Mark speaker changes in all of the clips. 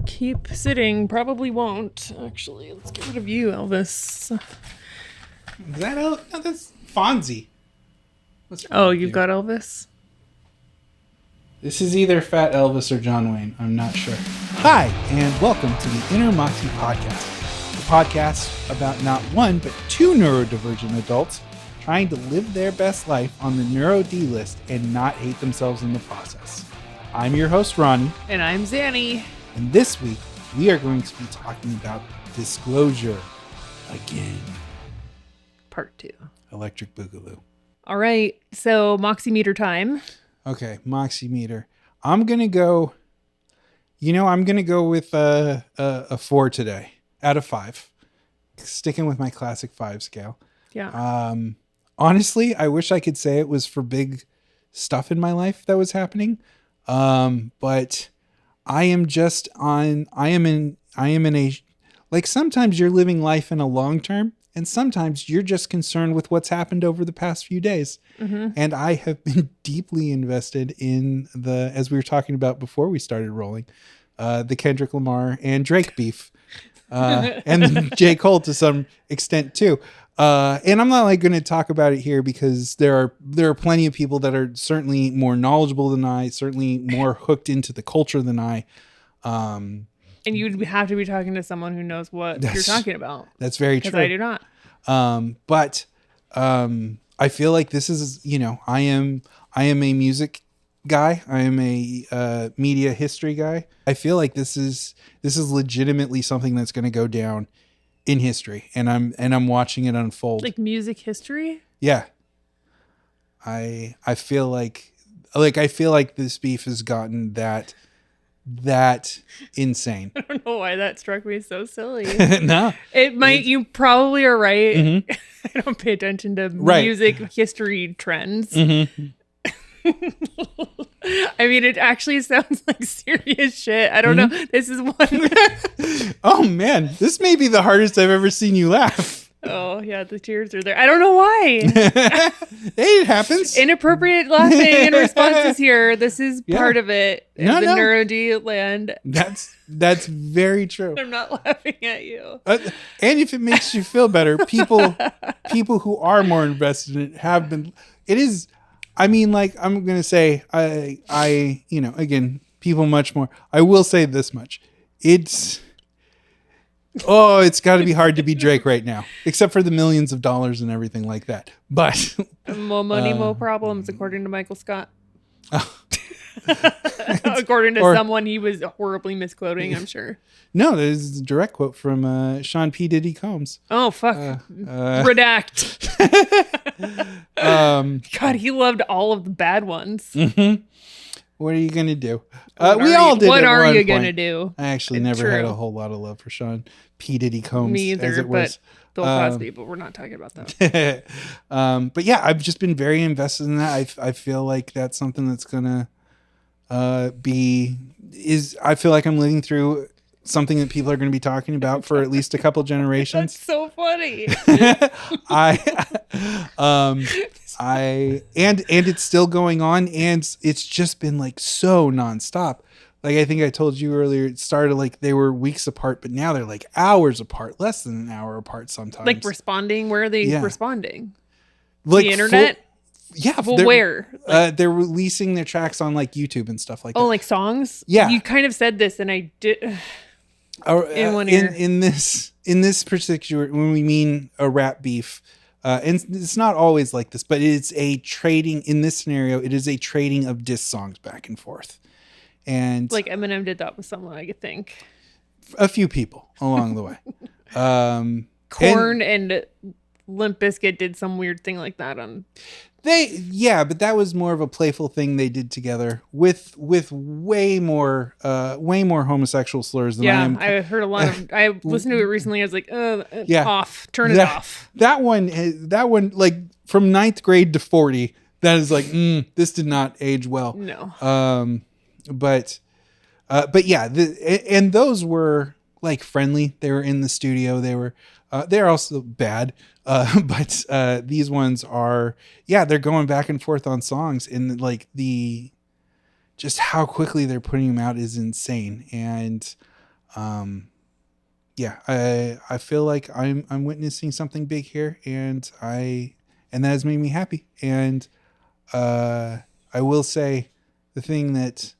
Speaker 1: keep sitting. Probably won't, actually. Let's get rid of you, Elvis.
Speaker 2: Is that no, that's Fonzie.
Speaker 1: You've got Elvis?
Speaker 2: This is either Fat Elvis or John Wayne. I'm not sure. Hi, and welcome to the Inner Moxie podcast. The podcast about not one, but two neurodivergent adults trying to live their best life on the Neuro D list and not hate themselves in the process. I'm your host, Ronnie.
Speaker 1: And I'm Zanny.
Speaker 2: And this week, we are going to be talking about Disclosure again.
Speaker 1: Part 2.
Speaker 2: Electric Boogaloo.
Speaker 1: All right, so Moxie meter time.
Speaker 2: Okay, Moxie meter. I'm going to go with a 4 today out of 5. Sticking with my classic 5 scale.
Speaker 1: Yeah.
Speaker 2: Honestly, I wish I could say it was for big stuff in my life that was happening. But I am in a, like, sometimes you're living life in a long term and sometimes you're just concerned with what's happened over the past few days. Mm-hmm. And I have been deeply invested in as we were talking about before we started rolling, the Kendrick Lamar and Drake beef, and J. Cole to some extent too. And I'm not going to talk about it here because there are plenty of people that are certainly more knowledgeable than I, certainly more hooked into the culture than I.
Speaker 1: And you'd have to be talking to someone who knows what you're talking about.
Speaker 2: That's very true.
Speaker 1: Because I do not.
Speaker 2: But I feel like this is, I am a music guy. I am a media history guy. I feel like this is legitimately something that's going to go down in history, and I'm watching it unfold. Like
Speaker 1: music history?
Speaker 2: Yeah. I feel like this beef has gotten that insane.
Speaker 1: I don't know why that struck me so silly.
Speaker 2: No.
Speaker 1: It might, you probably are right. Mm-hmm. I don't pay attention to music history trends. Mm-hmm. I mean, it actually sounds like serious shit. I don't know. This is one.
Speaker 2: Oh man, this may be the hardest I've ever seen you laugh.
Speaker 1: Oh yeah, the tears are there. I don't know why.
Speaker 2: It happens.
Speaker 1: Inappropriate laughing and responses here. This is part of it.
Speaker 2: No.
Speaker 1: Neuro D land.
Speaker 2: That's very true.
Speaker 1: I'm not laughing at you.
Speaker 2: And if it makes you feel better, people who are more invested in it have been. It is. I mean, like, I'm going to say, I again, people much more. I will say this much. It's got to be hard to be Drake right now, except for the millions of dollars and everything like that. But
Speaker 1: more money, more problems, according to Michael Scott. According to someone he was horribly misquoting, I'm sure.
Speaker 2: No, there's a direct quote from Sean P. Diddy Combs.
Speaker 1: Oh, fuck. Redact. God, he loved all of the bad ones.
Speaker 2: Mm-hmm. What are you going to do? We all did. What are you going to do? I actually never had a whole lot of love for Sean P. Diddy Combs.
Speaker 1: Me either,
Speaker 2: as it was.
Speaker 1: Bill Cosby, but we're not talking about
Speaker 2: that. But yeah, I've just been very invested in that. I feel like that's something that's going to I feel like I'm living through something that people are going to be talking about for at least a couple generations.
Speaker 1: That's so funny.
Speaker 2: And it's still going on, and it's just been like so nonstop. Like, I think I told you earlier, it started like they were weeks apart, but now they're like hours apart, less than an hour apart sometimes.
Speaker 1: Like responding, where are they responding?
Speaker 2: Like
Speaker 1: the internet? Well, where?
Speaker 2: They're releasing their tracks on like YouTube and stuff like that.
Speaker 1: Oh, like songs?
Speaker 2: Yeah.
Speaker 1: You kind of said this, and I did.
Speaker 2: In this particular, when we mean a rap beef, and it's not always like this, but it's a trading. In this scenario, it is a trading of diss songs back and forth, and
Speaker 1: like Eminem did that with someone, I could think.
Speaker 2: A few people along the way.
Speaker 1: Korn and Limp Bizkit did some weird thing like that on.
Speaker 2: But that was more of a playful thing they did together with way more homosexual slurs than I am.
Speaker 1: I heard a lot of. I listened to it recently. I was like, off, turn it off.
Speaker 2: That one, like from 9th grade to 40, that is like, this did not age well.
Speaker 1: No.
Speaker 2: But yeah, and those were like friendly. They were in the studio. They're also bad. But these ones are, they're going back and forth on songs, and like just how quickly they're putting them out is insane. And Yeah, I feel like I'm witnessing something big here, and that has made me happy. And I will say the thing that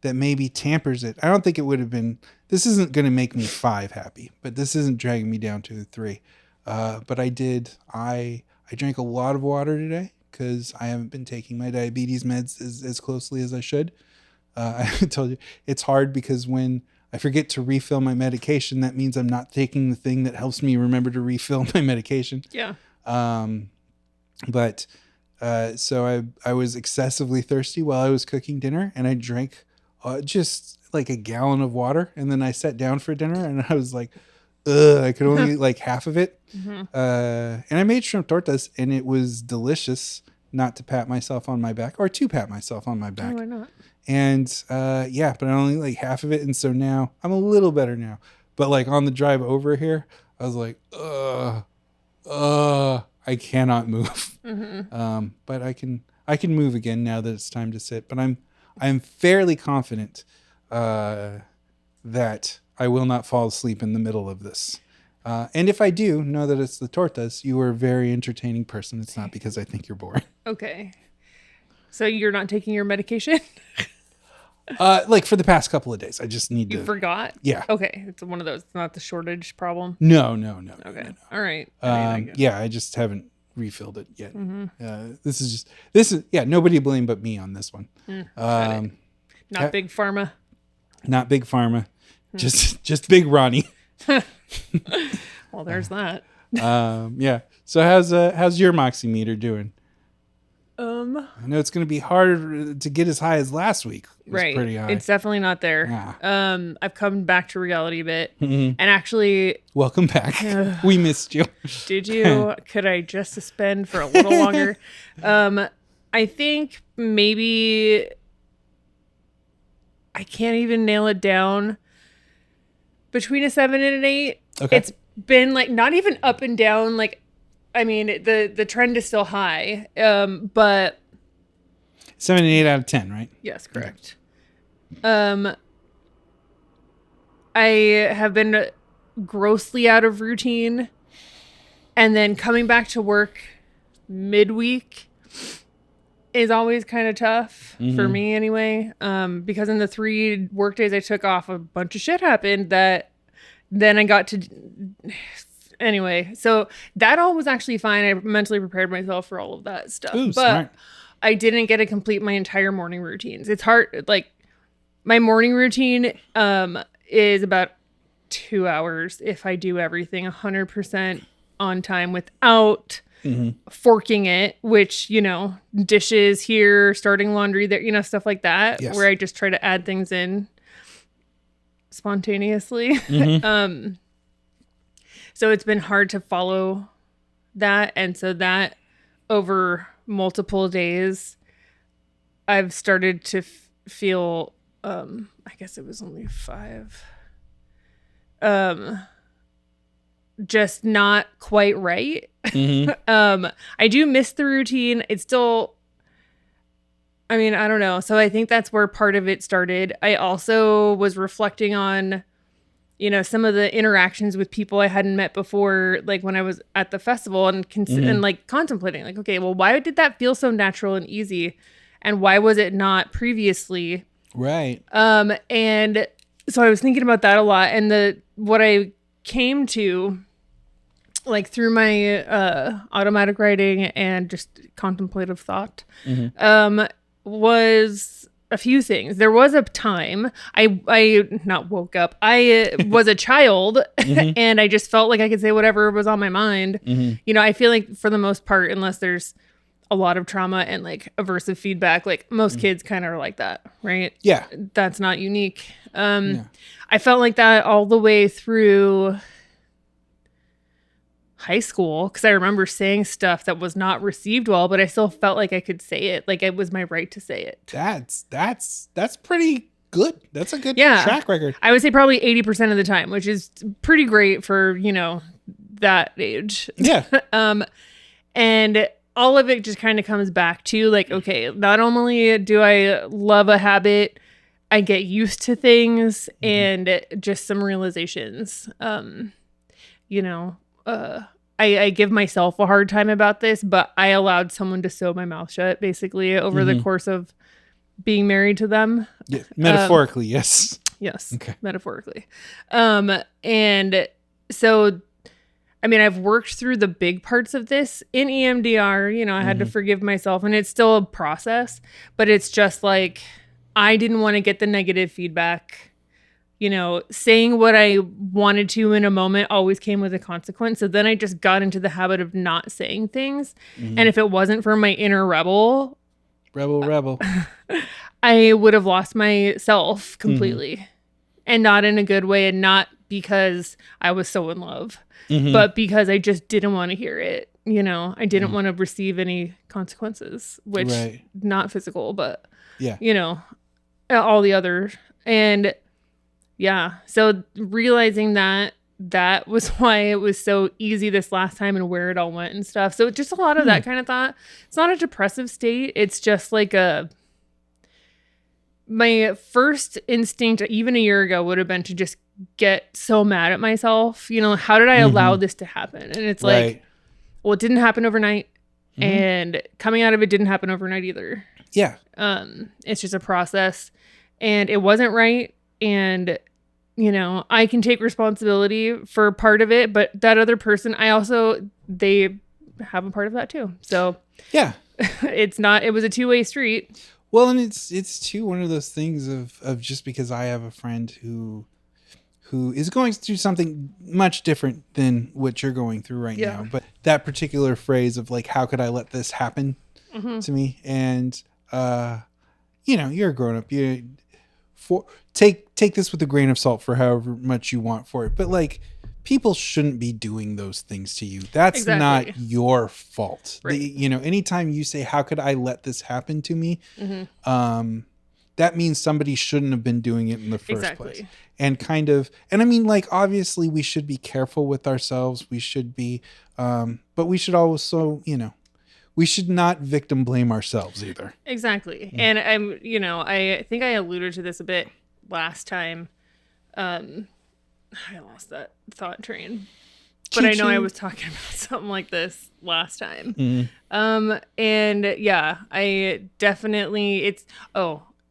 Speaker 2: maybe tampers it. I don't think it would have been. This isn't going to make me 5 happy, but this isn't dragging me down to 3. But I did. I drank a lot of water today because I haven't been taking my diabetes meds as closely as I should. I told you it's hard because when I forget to refill my medication, that means I'm not taking the thing that helps me remember to refill my medication.
Speaker 1: Yeah.
Speaker 2: But so I was excessively thirsty while I was cooking dinner, and I drank just like a gallon of water, and then I sat down for dinner, and I was like, ugh, I could only eat like half of it. And I made shrimp tortas, and it was delicious. Not to pat myself on my back, or to pat myself on my back.
Speaker 1: Why not?
Speaker 2: And yeah, but I only like half of it, and so now I'm a little better now. But like on the drive over here, I was like, I cannot move. But I can move again now that it's time to sit. But I'm fairly confident that I will not fall asleep in the middle of this. And if I do, know that it's the tortas. You are a very entertaining person. It's not because I think you're boring.
Speaker 1: Okay. So you're not taking your medication?
Speaker 2: Like for the past couple of days, I just need to.
Speaker 1: You forgot?
Speaker 2: Yeah.
Speaker 1: Okay. It's one of those. It's not the shortage problem.
Speaker 2: No.
Speaker 1: Okay.
Speaker 2: No.
Speaker 1: All right.
Speaker 2: Yeah, I just haven't refilled it yet. This is nobody to blame but me on this one.
Speaker 1: Not big pharma.
Speaker 2: Not big pharma. Just big Ronnie.
Speaker 1: Well, there's that.
Speaker 2: Yeah. So how's your Moxie meter doing? I know it's going to be harder to get as high as last week. It was pretty high.
Speaker 1: It's definitely not there.
Speaker 2: Yeah.
Speaker 1: I've come back to reality a bit, and actually,
Speaker 2: welcome back. We missed you.
Speaker 1: Did you? Could I just suspend for a little longer? I think maybe I can't even nail it down. Between a 7 and an 8.
Speaker 2: Okay.
Speaker 1: It's been like not even up and down. Like, I mean, the trend is still high. But
Speaker 2: 7 and 8 out of 10, right?
Speaker 1: Yes, correct. I have been grossly out of routine, and then coming back to work midweek is always kind of tough for me anyway. Because in the 3 work days I took off, a bunch of shit happened that then I got to anyway. So that all was actually fine. I mentally prepared myself for all of that stuff.
Speaker 2: Ooh,
Speaker 1: but
Speaker 2: smart.
Speaker 1: I didn't get to complete my entire morning routines. It's hard. Like my morning routine is about 2 hours if I do everything 100% on time without forking it, which, dishes here, starting laundry there, stuff like that,
Speaker 2: yes.
Speaker 1: Where I just try to add things in spontaneously. So it's been hard to follow that. And so that over multiple days, I've started to feel, I guess it was only 5, just not quite right. I do miss the routine. It's still, I mean, I don't know. So I think that's where part of it started. I also was reflecting on, some of the interactions with people I hadn't met before, like when I was at the festival and like contemplating, like, okay, well, why did that feel so natural and easy? And why was it not previously?
Speaker 2: Right.
Speaker 1: And so I was thinking about that a lot. And what I came to, like through my automatic writing and just contemplative thought, was a few things. There was a time I not woke up. I was a child and I just felt like I could say whatever was on my mind. I feel like for the most part, unless there's a lot of trauma and like aversive feedback, like most kids kind of are like that, right?
Speaker 2: Yeah.
Speaker 1: That's not unique. I felt like that all the way through high school, because I remember saying stuff that was not received well, but I still felt like I could say it, like it was my right to say it.
Speaker 2: That's pretty good. That's a good track record.
Speaker 1: I would say probably 80% of the time, which is pretty great for that age.
Speaker 2: Yeah.
Speaker 1: And all of it just kind of comes back to like, okay, not only do I love a habit, I get used to things and just some realizations. You know, I give myself a hard time about this, but I allowed someone to sew my mouth shut basically over the course of being married to them.
Speaker 2: Yeah, metaphorically, yes.
Speaker 1: Yes,
Speaker 2: okay.
Speaker 1: Metaphorically. And so, I mean, I've worked through the big parts of this in EMDR. You know, I had to forgive myself, and it's still a process, but it's just like, I didn't want to get the negative feedback. You know, saying what I wanted to in a moment always came with a consequence. So then I just got into the habit of not saying things. And if it wasn't for my inner rebel, I would have lost myself completely, and not in a good way, and not because I was so in love, but because I just didn't want to hear it. You know, I didn't want to receive any consequences, which not physical, but you know, all the other. And yeah, so realizing that was why it was so easy this last time and where it all went and stuff. So just a lot of that kind of thought. It's not a depressive state. It's just like my first instinct, even a year ago, would have been to just get so mad at myself. You know, how did I allow this to happen? And it's like, well, it didn't happen overnight, and coming out of it didn't happen overnight either.
Speaker 2: Yeah.
Speaker 1: It's just a process, and it wasn't right. And, you know, I can take responsibility for part of it, but that other person, they have a part of that too. So
Speaker 2: yeah,
Speaker 1: it was a two-way street.
Speaker 2: Well, and it's too one of those things of just because I have a friend who is going through something much different than what you're going through right now. But that particular phrase of like, how could I let this happen to me? And, you know, you're a grown up. Take this with a grain of salt for however much you want for it. But like, people shouldn't be doing those things to you. That's not your fault.
Speaker 1: Right.
Speaker 2: You know, anytime you say, how could I let this happen to me? That means somebody shouldn't have been doing it in the first place. And I mean, like, obviously we should be careful with ourselves. We should be, but we should also, you know, we should not victim blame ourselves either. Exactly.
Speaker 1: And I think I alluded to this a bit last time. I lost that thought train, but I know I was talking about something like this last time. And yeah, I definitely,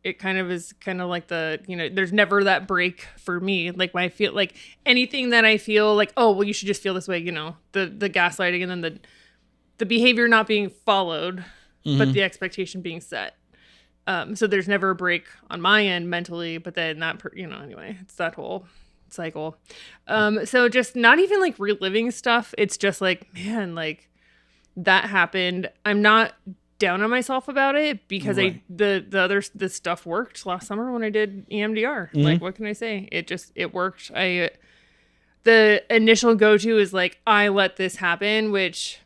Speaker 1: it kind of is kind of like there's never that break for me. Like when I feel like anything that I feel like, oh, well, you should just feel this way, you know, the gaslighting and then the behavior not being followed, but the expectation being set. So there's never a break on my end mentally, but then anyway, it's that whole cycle. So just not even like reliving stuff. It's just like, man, like that happened. I'm not down on myself about it because the stuff worked last summer when I did EMDR. Like, what can I say? It worked. The initial go-to is like, I let this happen, which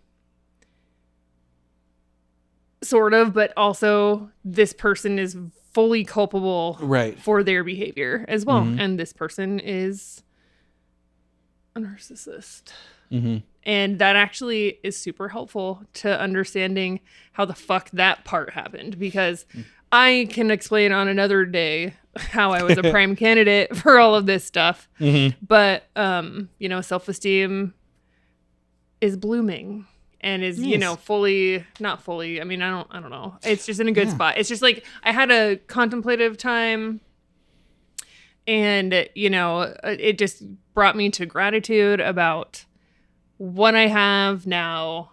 Speaker 1: sort of, but also this person is fully culpable for their behavior as well. And this person is a narcissist. And that actually is super helpful to understanding how the fuck that part happened, because I can explain on another day how I was a prime candidate for all of this stuff. But, self-esteem is blooming. And is, not fully, I mean, I don't know. It's just in a good spot. It's just like, I had a contemplative time and, it just brought me to gratitude about what I have now,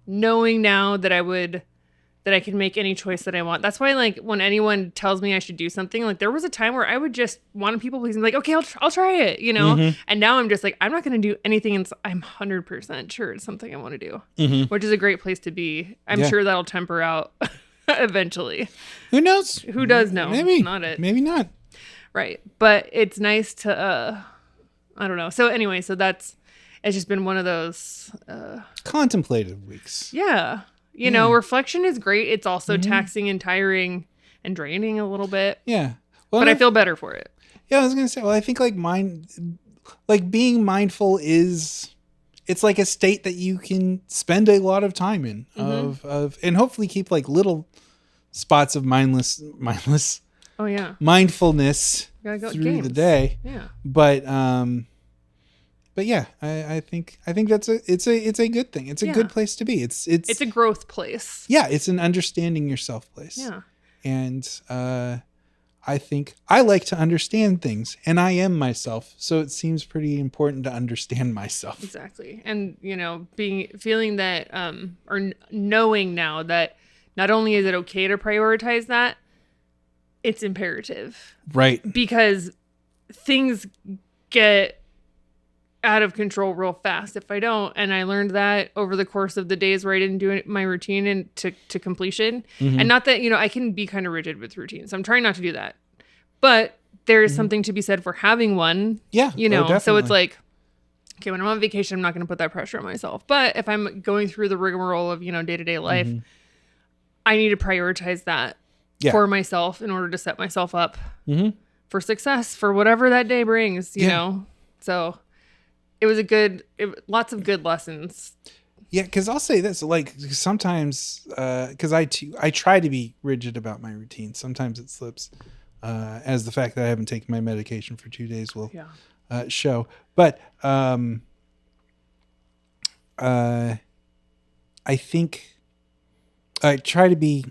Speaker 1: knowing now that I can make any choice that I want. That's why, like, when anyone tells me I should do something, like, there was a time where I would just want people pleasing, like, okay, I'll try it, you know? And now I'm just like, I'm not going to do anything. And I'm 100% sure it's something I want to do, which is a great place to be. I'm sure that'll temper out eventually.
Speaker 2: Who knows?
Speaker 1: Who does know?
Speaker 2: Maybe.
Speaker 1: Not it.
Speaker 2: Maybe not.
Speaker 1: Right. But it's nice to, I don't know. So anyway, it's just been one of those.
Speaker 2: Contemplative weeks.
Speaker 1: Yeah. You know, reflection is great. It's also taxing and tiring and draining a little bit.
Speaker 2: Yeah.
Speaker 1: Well, but I feel better for it.
Speaker 2: Yeah, I was going to say, well, I think being mindful it's like a state that you can spend a lot of time in and hopefully keep like little spots of mindless.
Speaker 1: Oh yeah.
Speaker 2: mindfulness through the day.
Speaker 1: Yeah.
Speaker 2: But yeah, I think that's it's a good thing. It's a good place to be. It's
Speaker 1: a growth place.
Speaker 2: Yeah, it's an understanding yourself place.
Speaker 1: Yeah.
Speaker 2: And I think I like to understand things, and I am myself, so it seems pretty important to understand myself.
Speaker 1: Exactly. And feeling that or knowing now that not only is it okay to prioritize that, it's imperative.
Speaker 2: Right.
Speaker 1: Because things get out of control real fast if I don't. And I learned that over the course of the days where I didn't do my routine and to completion. Mm-hmm. And not that, I can be kind of rigid with routines. I'm trying not to do that. But there is something to be said for having one.
Speaker 2: Yeah.
Speaker 1: So it's like, okay, when I'm on vacation, I'm not going to put that pressure on myself. But if I'm going through the rigmarole of, day-to-day life, I need to prioritize that for myself in order to set myself up for success for whatever that day brings, you know? So it was lots of good lessons.
Speaker 2: Yeah, because I'll say this, like sometimes, because I try to be rigid about my routine. Sometimes it slips, as the fact that I haven't taken my medication for 2 days will show. But I think I try to be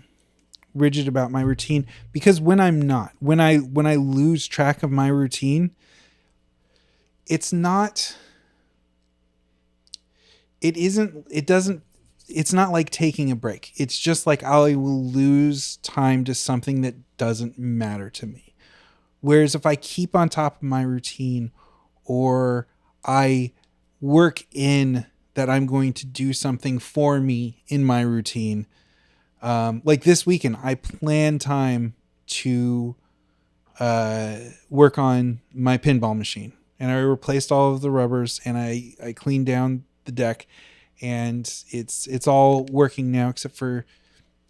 Speaker 2: rigid about my routine, because when I'm not, when I lose track of my routine, it's not like taking a break. It's just like I will lose time to something that doesn't matter to me. Whereas if I keep on top of my routine, or I work in that I'm going to do something for me in my routine, like this weekend, I plan time to work on my pinball machine, and I replaced all of the rubbers, and I cleaned down the deck, and it's all working now except for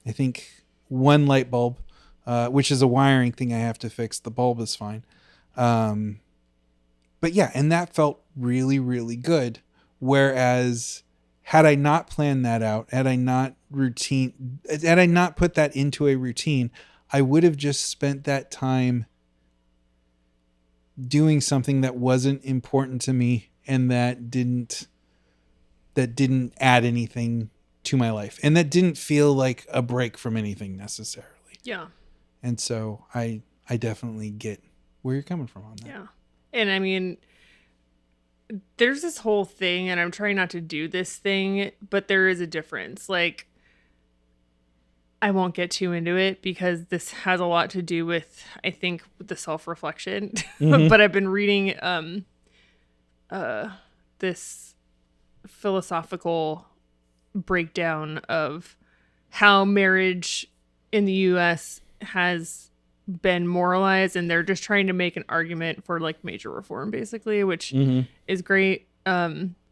Speaker 2: I think one light bulb, which is a wiring thing I have to fix. The bulb is fine. But yeah, and that felt really, really good. Whereas had I not planned that out, had I not put that into a routine, I would have just spent that time doing something that wasn't important to me and that didn't add anything to my life, and that didn't feel like a break from anything necessarily.
Speaker 1: Yeah.
Speaker 2: And so I definitely get where you're coming from on that.
Speaker 1: Yeah. And I mean, there's this whole thing, and I'm trying not to do this thing, but there is a difference. Like, I won't get too into it because this has a lot to do with, I think, with the self-reflection. Mm-hmm. But I've been reading this philosophical breakdown of how marriage in the U.S. has been moralized, and they're just trying to make an argument for like major reform, basically, which is great.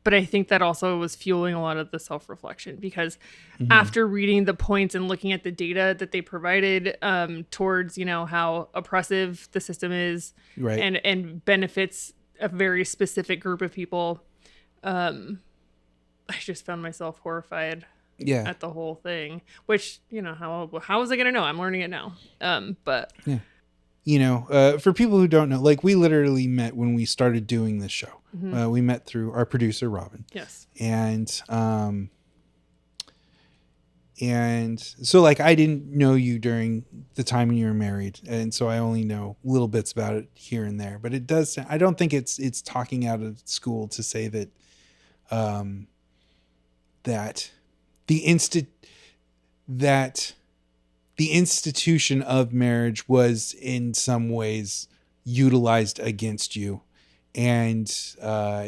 Speaker 1: But I think that also was fueling a lot of the self-reflection, because after reading the points and looking at the data that they provided towards, how oppressive the system is, right, and benefits a very specific group of people, I just found myself horrified at the whole thing, which, how was I going to know? I'm learning it now. But
Speaker 2: for people who don't know, like, we literally met when we started doing this show. We met through our producer, Robin.
Speaker 1: Yes.
Speaker 2: And so, like, I didn't know you during the time when you were married. And so I only know little bits about it here and there, but it does, I don't think it's talking out of school to say that, that the institution of marriage was in some ways utilized against you and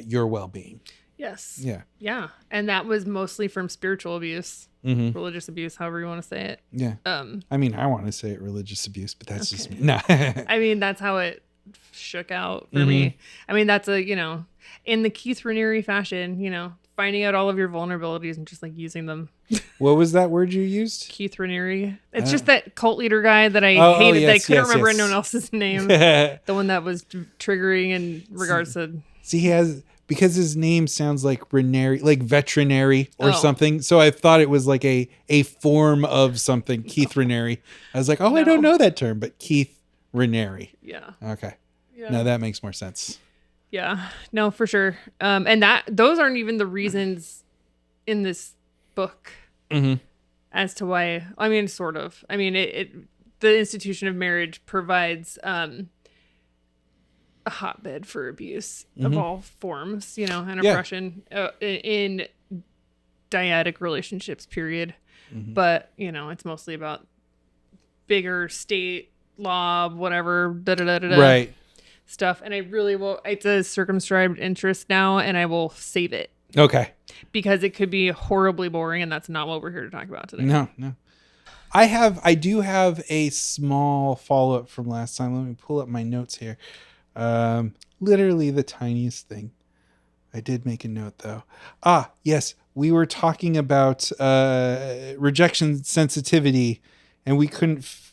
Speaker 2: your well-being.
Speaker 1: Yes.
Speaker 2: Yeah.
Speaker 1: Yeah. And that was mostly from spiritual abuse, religious abuse, however you want to say it.
Speaker 2: Yeah. I mean, I want to say it religious abuse, but that's just me. No.
Speaker 1: I mean, that's how it shook out for me. I mean, that's in the Keith Raniere fashion, finding out all of your vulnerabilities and just like using them.
Speaker 2: What was that word you used?
Speaker 1: Keith Raniere. It's just that cult leader guy that I hated. Yes, that I couldn't remember anyone else's name. The one that was triggering in regards to.
Speaker 2: See, he has, because his name sounds like Raniere, like veterinary or something. So I thought it was like a form of something. Keith Raniere. I was like, I don't know that term, but Keith Ranieri.
Speaker 1: Yeah.
Speaker 2: Okay.
Speaker 1: Yeah.
Speaker 2: Now that makes more sense.
Speaker 1: Yeah. No, for sure. And those aren't even the reasons in this book as to why. I mean, sort of. I mean, the institution of marriage provides a hotbed for abuse of all forms, and oppression in dyadic relationships, period. But, it's mostly about bigger state law, whatever,
Speaker 2: Right.
Speaker 1: stuff. And I really will, it's a circumscribed interest now, and I will save it.
Speaker 2: Okay.
Speaker 1: Because it could be horribly boring, and that's not what we're here to talk about today.
Speaker 2: No. I do have a small follow-up from last time. Let me pull up my notes here. Literally the tiniest thing. I did make a note though. Yes. We were talking about rejection sensitivity, and we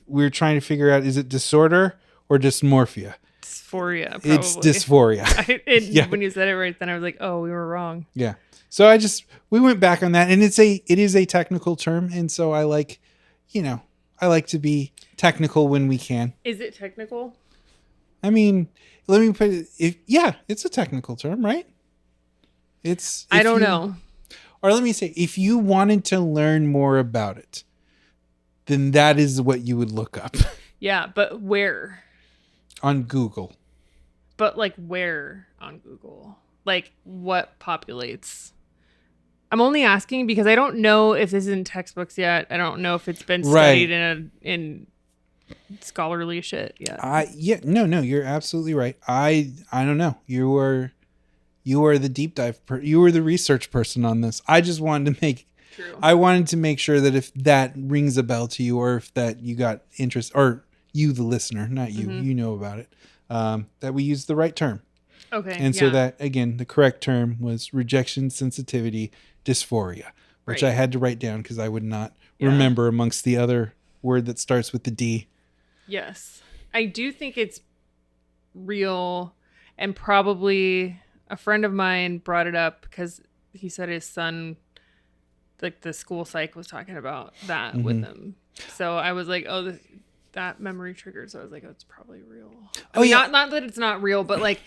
Speaker 2: were trying to figure out, is it disorder or dysmorphia?
Speaker 1: Dysphoria, probably.
Speaker 2: It's dysphoria.
Speaker 1: When you said it right then, I was like, oh, we were wrong.
Speaker 2: Yeah. So we went back on that, and it is a technical term. And so I like to be technical when we can.
Speaker 1: Is it technical?
Speaker 2: I mean, let me put it, it's a technical term, right? I
Speaker 1: don't know.
Speaker 2: Or let me say, if you wanted to learn more about it, then that is what you would look up.
Speaker 1: Yeah, but where?
Speaker 2: On Google.
Speaker 1: But like where on Google? Like what populates? I'm only asking because I don't know if this is in textbooks yet. I don't know if it's been studied in scholarly shit yet.
Speaker 2: No, you're absolutely right. I don't know. You are the deep dive you were the research person on this. I just wanted to make sure that if that rings a bell to you, or if that you got interest, or you the listener, not you, you know about it, that we use the right term.
Speaker 1: Okay.
Speaker 2: And so that, again, the correct term was rejection sensitivity dysphoria, which I had to write down because I would not remember amongst the other word that starts with the D.
Speaker 1: Yes. I do think it's real, and probably a friend of mine brought it up because he said his son, like the school psych, was talking about that with him. So I was like, oh, that memory triggered. So I was like, oh, it's probably real. Not that it's not real, but like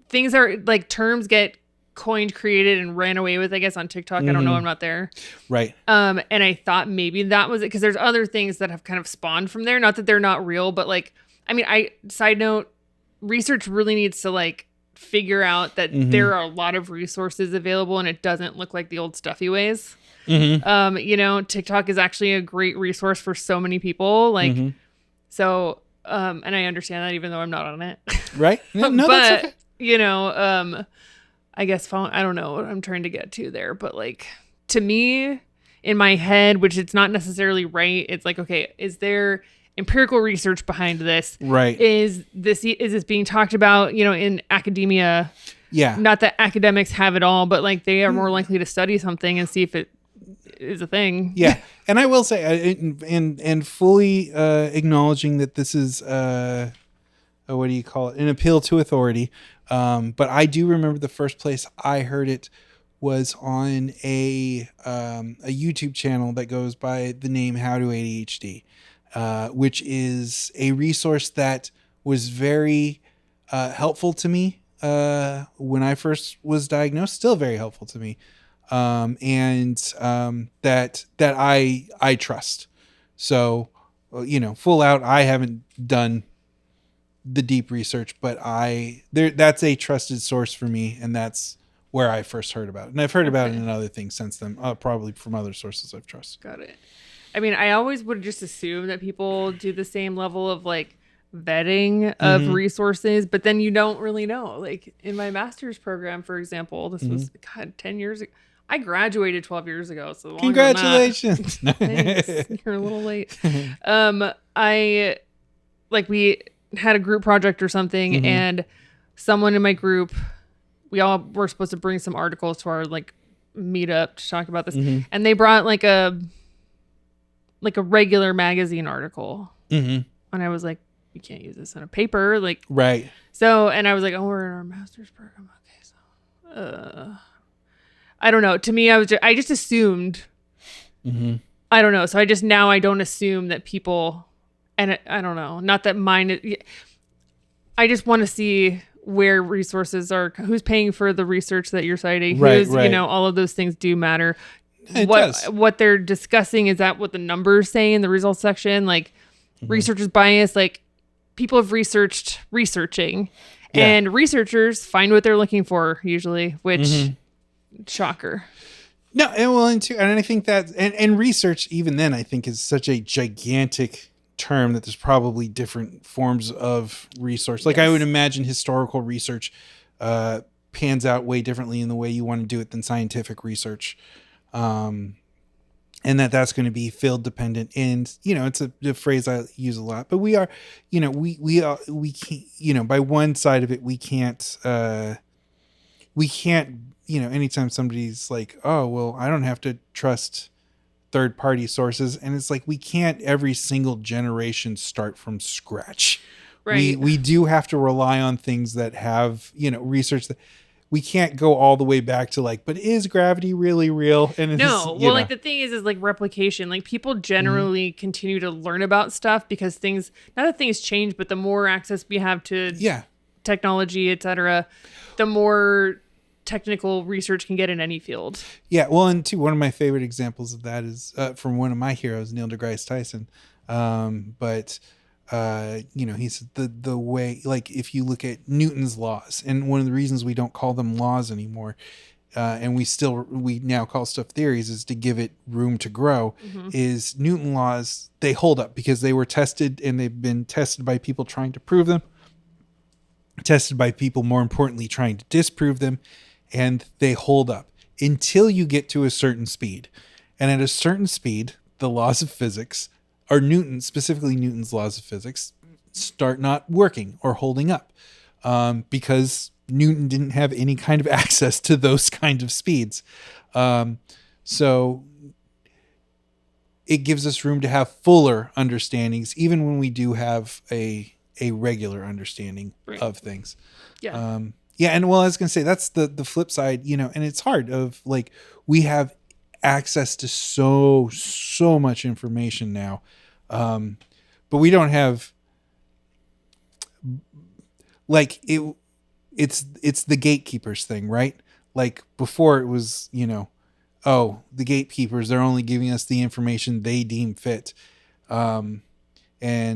Speaker 1: things are like terms get coined, created, and ran away with, I guess, on TikTok. I don't know. I'm not there.
Speaker 2: Right.
Speaker 1: And I thought maybe that was it, because there's other things that have kind of spawned from there. Not that they're not real, but like, I mean, side note, research really needs to like figure out that there are a lot of resources available, and it doesn't look like the old stuffy ways. TikTok is actually a great resource for so many people. Like, so, and I understand that even though I'm not on it.
Speaker 2: Right. No, but, that's okay.
Speaker 1: I guess I don't know what I'm trying to get to there, but like to me in my head, which it's not necessarily right. It's like, okay, is there empirical research behind this?
Speaker 2: Right.
Speaker 1: Is this being talked about, in academia?
Speaker 2: Yeah.
Speaker 1: Not that academics have it all, but like they are more likely to study something and see if it is a thing.
Speaker 2: Yeah. And I will say, and fully acknowledging that this is, what do you call it? An appeal to authority. But I do remember the first place I heard it was on a YouTube channel that goes by the name How to ADHD, which is a resource that was very helpful to me when I first was diagnosed. Still very helpful to me, and that I trust. So, full out, I haven't done the deep research, but that's a trusted source for me, and that's where I first heard about it. And I've heard about it in other things since then, probably from other sources I've trusted.
Speaker 1: Got it. I mean, I always would just assume that people do the same level of like vetting of resources, but then you don't really know. Like in my master's program, for example, this was 10 years ago. I graduated 12 years ago. So
Speaker 2: congratulations.
Speaker 1: Thanks. You're a little late. We had a group project or something, and someone in my group, we all were supposed to bring some articles to our like meetup to talk about this, and they brought like a regular magazine article, and I was like, you can't use this in a paper, like,
Speaker 2: right.
Speaker 1: So, and I was like, oh, we're in our master's program, okay, so I don't know. To me, I just assumed, I don't know. So I don't assume that people and I don't know, not that mine, I just want to see where resources are, who's paying for the research that you're citing,
Speaker 2: Right.
Speaker 1: all of those things do matter.
Speaker 2: It does.
Speaker 1: What they're discussing, is that what the numbers say in the results section? Like researchers bias, like people have researched researching, and researchers find what they're looking for usually, which shocker.
Speaker 2: No, and I think that, and research even then I think is such a gigantic term that there's probably different forms of resource. Like I would imagine historical research pans out way differently in the way you want to do it than scientific research. And that's going to be field dependent. And, it's a phrase I use a lot, but we are, we can't, by one side of it, we can't, anytime somebody's like, oh, well, I don't have to trust third party sources. And it's like, we can't every single generation start from scratch.
Speaker 1: Right.
Speaker 2: We do have to rely on things that have, research that we can't go all the way back to like, but is gravity really real? And
Speaker 1: like the thing is like replication, like people generally continue to learn about stuff because not that things change, but the more access we have to technology, etc., the more technical research can get in any field.
Speaker 2: Yeah. Well, and one of my favorite examples of that is from one of my heroes, Neil deGrasse Tyson. He said the way, like if you look at Newton's laws, and one of the reasons we don't call them laws anymore, and we now call stuff theories, is to give it room to grow, is Newton laws, they hold up because they were tested, and they've been tested by people trying to prove them, tested by people, more importantly, trying to disprove them, and they hold up until you get to a certain speed. And at a certain speed, the laws of physics, or specifically Newton's laws of physics, start not working or holding up, because Newton didn't have any kind of access to those kind of speeds. So it gives us room to have fuller understandings, even when we do have a regular understanding of things.
Speaker 1: Yeah.
Speaker 2: And well, I was going to say, that's the flip side, and it's hard of like, we have access to so much information now. But we don't have like it's the gatekeepers thing, right? Like before it was, the gatekeepers, they're only giving us the information they deem fit. And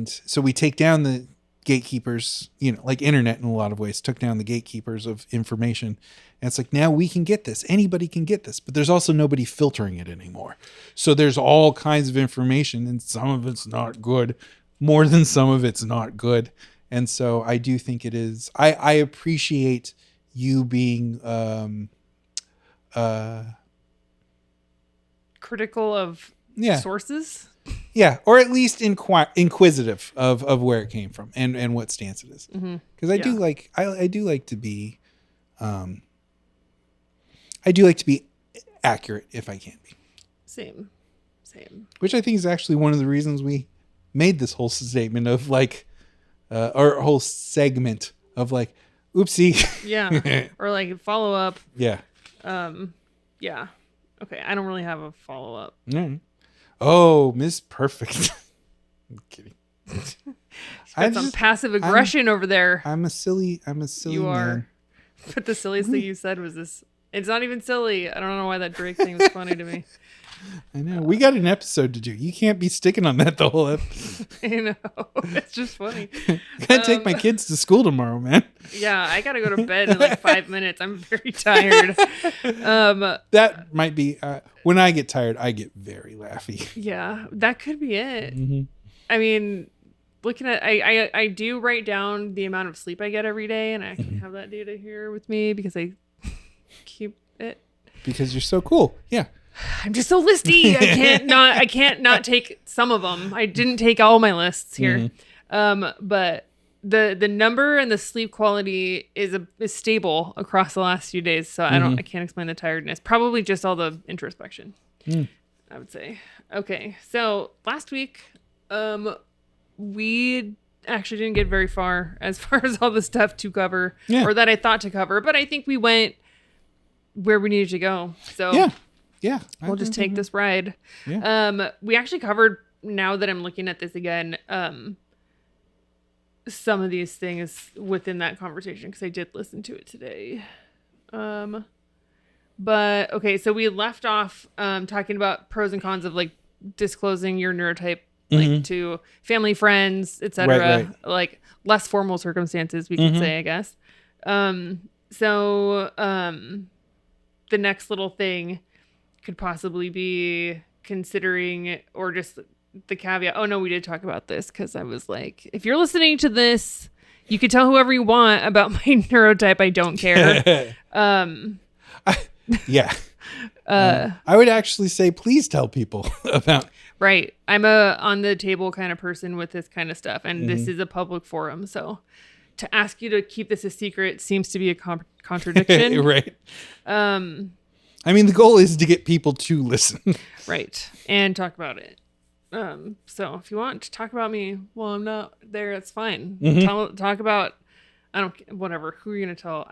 Speaker 2: so we take down the gatekeepers, like internet in a lot of ways took down the gatekeepers of information. And it's like, now we can get this. Anybody can get this, but there's also nobody filtering it anymore. So there's all kinds of information, and some of it's not good, more than some of it's not good. And so I do think it is, I appreciate you being,
Speaker 1: critical of sources.
Speaker 2: Yeah. Or at least inquisitive of where it came from and what stance it is. Cause I do like to be, I do like to be accurate if I can be.
Speaker 1: Same.
Speaker 2: Which I think is actually one of the reasons we made this whole statement of like, or whole segment of like, oopsie.
Speaker 1: Yeah. Or like follow up.
Speaker 2: Yeah.
Speaker 1: Yeah. Okay. I don't really have a follow up.
Speaker 2: Oh, Miss Perfect. I'm kidding.
Speaker 1: Got some passive aggression over there.
Speaker 2: I'm a silly
Speaker 1: you
Speaker 2: man.
Speaker 1: Are. But the silliest thing you said was this. It's not even silly. I don't know why that Drake thing was funny to me.
Speaker 2: I know. We got an episode to do. You can't be sticking on that the whole episode.
Speaker 1: I know. It's just funny.
Speaker 2: I gotta take my kids to school tomorrow, man.
Speaker 1: Yeah, I gotta go to bed in like 5 minutes. I'm very tired.
Speaker 2: That might be when I get tired, I get very laughy.
Speaker 1: Yeah, that could be it. I mean, looking at I do write down the amount of sleep I get every day, and I can have that data here with me because I keep it. Because
Speaker 2: you're so cool. Yeah.
Speaker 1: I'm just so listy. I can't not take some of them. I didn't take all my lists here. But the number and the sleep quality is stable across the last few days. So I can't explain the tiredness. Probably just all the introspection. I would say. Okay. So last week, we actually didn't get very far as all the stuff to cover or that I thought to cover, but I think we went where we needed to go. So
Speaker 2: yeah,
Speaker 1: we'll just take this ride.
Speaker 2: Yeah.
Speaker 1: We actually covered now that I'm looking at this again, some of these things within that conversation, because I did listen to it today. But okay, so we left off talking about pros and cons of like disclosing your neurotype like to family, friends, etc.
Speaker 2: Right.
Speaker 1: Like less formal circumstances, we could say, I guess. So the next little thing could possibly be considering, or just the caveat. Oh no, we did talk about this because I was like, if you're listening to this, you can tell whoever you want about my neurotype. I don't care.
Speaker 2: Yeah. I would actually say, please tell people about.
Speaker 1: Right. I'm a on the table kind of person with this kind of stuff. And this is a public forum. So to ask you to keep this a secret seems to be a contradiction.
Speaker 2: Right. I mean, the goal is to get people to listen.
Speaker 1: Right. And talk about it. So if you want to talk about me while I'm not there, it's fine. Talk about, whatever. Who are you going to tell?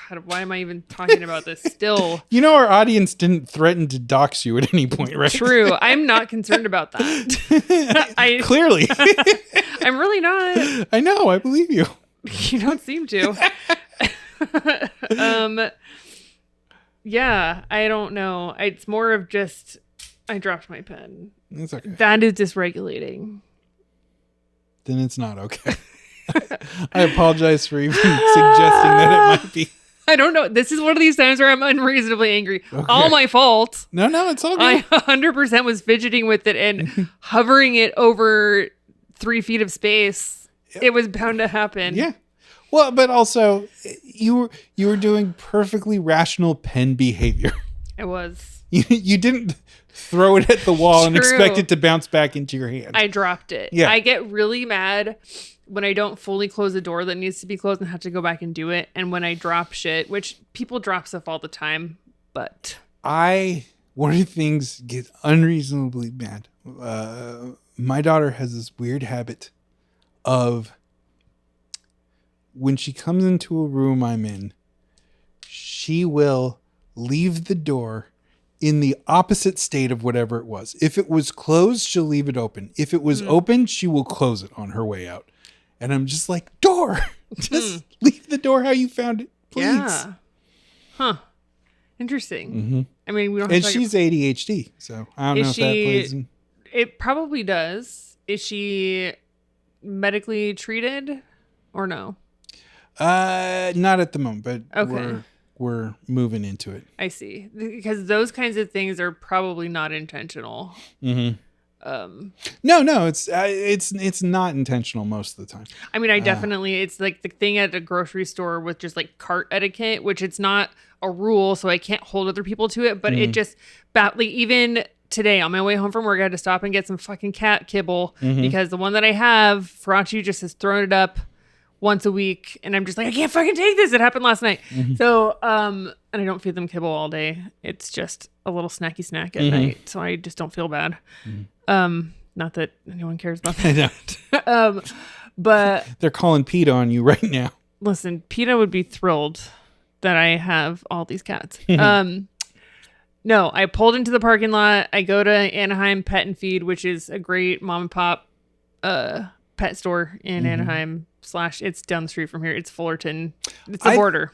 Speaker 1: God, why am I even talking about this still?
Speaker 2: You know, our audience didn't threaten to dox you at any point, right?
Speaker 1: True. I'm not concerned about that.
Speaker 2: Clearly.
Speaker 1: I'm really not.
Speaker 2: I know. I believe you.
Speaker 1: You don't seem to. Yeah, I don't know. It's more of just, I dropped my pen.
Speaker 2: It's okay.
Speaker 1: That is dysregulating.
Speaker 2: Then it's not okay. I apologize for even suggesting that it might be.
Speaker 1: I don't know. This is one of these times where I'm unreasonably angry. Okay. All my fault.
Speaker 2: No, it's all good.
Speaker 1: I 100% was fidgeting with it and hovering it over 3 feet of space. Yep. It was bound to happen.
Speaker 2: Yeah. Well, but also you were doing perfectly rational pen behavior.
Speaker 1: It was.
Speaker 2: You didn't throw it at the wall and expect it to bounce back into your hand.
Speaker 1: I dropped it.
Speaker 2: Yeah.
Speaker 1: I get really mad when I don't fully close a door that needs to be closed and have to go back and do it. And when I drop shit, which people drop stuff all the time, but
Speaker 2: one of the things get unreasonably mad. My daughter has this weird habit of when she comes into a room I'm in, she will leave the door in the opposite state of whatever it was. If it was closed, she'll leave it open. If it was open, she will close it on her way out. And I'm just like, door, just leave the door how you found it, please.
Speaker 1: Yeah. Huh. Interesting. I mean, we don't have
Speaker 2: and she's ADHD, so I don't know if that plays in.
Speaker 1: It probably does. Is she medically treated or no?
Speaker 2: Not at the moment, but
Speaker 1: okay.
Speaker 2: We're moving into it.
Speaker 1: I see. Because those kinds of things are probably not intentional.
Speaker 2: No, it's not intentional most of the time.
Speaker 1: I mean, I definitely, it's like the thing at a grocery store with just like cart etiquette, which it's not a rule, so I can't hold other people to it, but it just, like even today on my way home from work, I had to stop and get some fucking cat kibble because the one that I have, Farachi just has thrown it up once a week, and I'm just like, I can't fucking take this. It happened last night. So, and I don't feed them kibble all day. It's just a little snacky snack at night, so I just don't feel bad. Not that anyone cares about that. But
Speaker 2: they're calling PETA on you right now.
Speaker 1: Listen, PETA would be thrilled that I have all these cats. No, I pulled into the parking lot. I go to Anaheim Pet and Feed, which is a great mom and pop pet store in Anaheim. It's down the street from here. It's Fullerton. It's the border.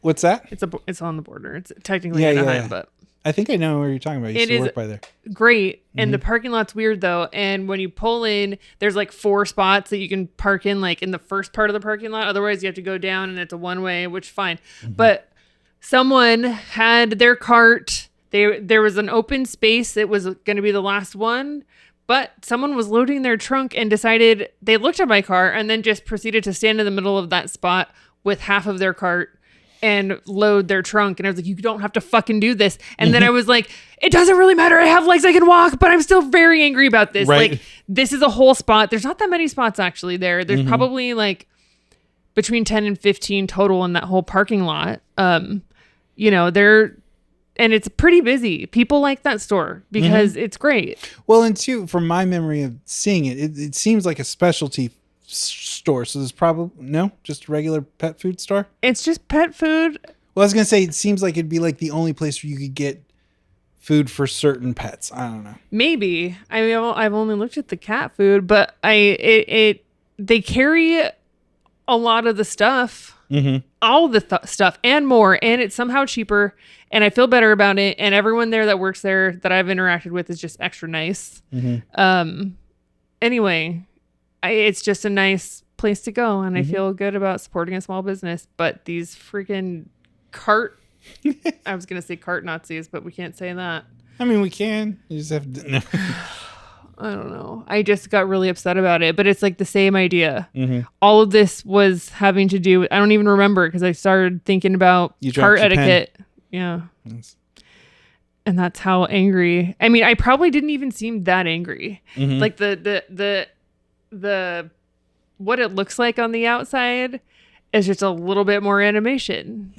Speaker 2: What's that?
Speaker 1: It's on the border. It's technically Anaheim, but
Speaker 2: I think I know what you're talking about. I used to work by there.
Speaker 1: Great. And the parking lot's weird though. And when you pull in, there's like 4 spots that you can park in, like in the first part of the parking lot. Otherwise you have to go down and it's a one way, which fine. But someone had their cart. There was an open space. It was going to be the last one. But someone was loading their trunk and decided they looked at my car and then just proceeded to stand in the middle of that spot with half of their cart and load their trunk. And I was like, you don't have to fucking do this. And then I was like, it doesn't really matter. I have legs, I can walk, but I'm still very angry about this.
Speaker 2: Right.
Speaker 1: Like, this is a whole spot. There's not that many spots actually there. There's probably like between 10 and 15 total in that whole parking lot. And it's pretty busy. People like that store because it's great.
Speaker 2: Well, and two, from my memory of seeing it seems like a specialty store. So there's probably just a regular pet food store.
Speaker 1: It's just pet food.
Speaker 2: Well, I was gonna say it seems like it'd be like the only place where you could get food for certain pets. I don't know.
Speaker 1: Maybe. I mean, I've only looked at the cat food, but they carry a lot of the stuff, all the stuff and more, and it's somehow cheaper, and I feel better about it. And everyone there that works there that I've interacted with is just extra nice. Anyway, it's just a nice place to go, and I feel good about supporting a small business. But these freaking I was gonna say cart Nazis, but we can't say that.
Speaker 2: I mean, we can. You just have to. No.
Speaker 1: I don't know. I just got really upset about it, but it's like the same idea. All of this was having to do with, I don't even remember because I started thinking about cart etiquette. Yeah. Yes. And that's how angry. I mean, I probably didn't even seem that angry. Like the what it looks like on the outside is just a little bit more animation.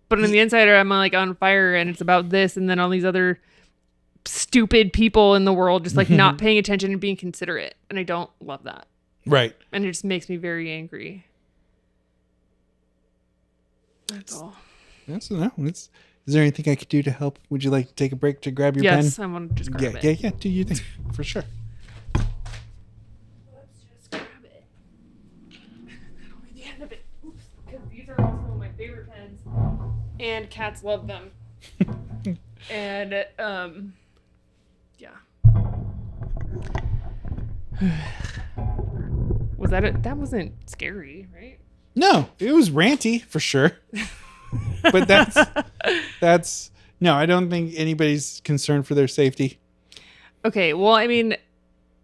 Speaker 1: But on the inside, I'm like on fire, and it's about this, and then all these other stupid people in the world just like not paying attention and being considerate, and I don't love that.
Speaker 2: Right.
Speaker 1: And it just makes me very angry. That's all.
Speaker 2: That's no. Is there anything I could do to help? Would you like to take a break to grab your pen?
Speaker 1: Yes, I want to just grab it.
Speaker 2: Yeah. Do you think for sure?
Speaker 1: Let's just grab it. That'll be the end of it. Oops, because these are also my favorite pens, and cats love them. And yeah. Was that it? That wasn't scary, right?
Speaker 2: No, it was ranty for sure. But that's no, I don't think anybody's concerned for their safety.
Speaker 1: Okay, well, I mean,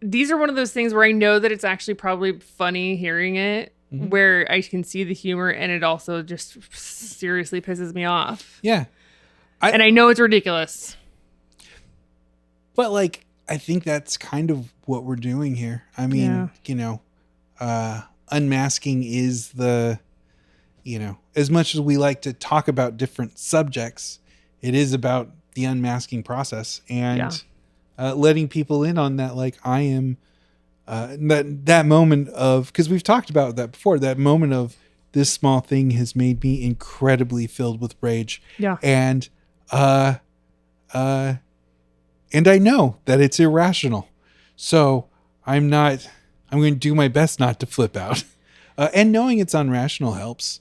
Speaker 1: these are one of those things where I know that it's actually probably funny hearing it, where I can see the humor, and it also just seriously pisses me off.
Speaker 2: Yeah.
Speaker 1: And I know it's ridiculous.
Speaker 2: But like, I think that's kind of what we're doing here. I mean, unmasking is as much as we like to talk about different subjects, it is about the unmasking process and letting people in on that. Like I am, that moment of, because we've talked about that before, that moment of this small thing has made me incredibly filled with rage.
Speaker 1: Yeah.
Speaker 2: And I know that it's irrational. So I'm going to do my best not to flip out. And knowing it's unrational helps.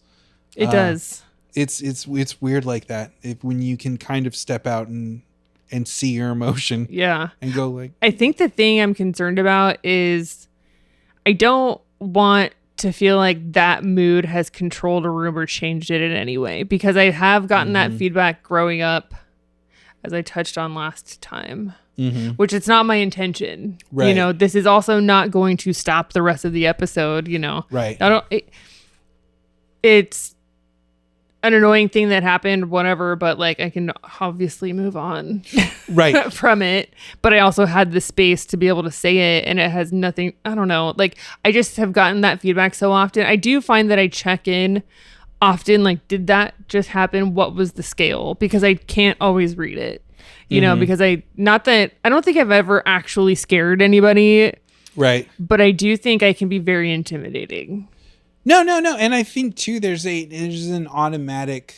Speaker 1: It does.
Speaker 2: It's weird like that. When you can kind of step out and see your emotion.
Speaker 1: Yeah.
Speaker 2: And go like,
Speaker 1: I think the thing I'm concerned about is I don't want to feel like that mood has controlled a room or changed it in any way, because I have gotten that feedback growing up, as I touched on last time, which it's not my intention. Right. This is also not going to stop the rest of the episode, Right. It's an annoying thing that happened, whatever, but like I can obviously move on right from it. But I also had the space to be able to say it, and it has nothing, I don't know. Like I just have gotten that feedback so often. I do find that I check in often, like, did that just happen? What was the scale? Because I can't always read it, because I don't think I've ever actually scared anybody. Right. But I do think I can be very intimidating.
Speaker 2: No. And I think too, there's an automatic,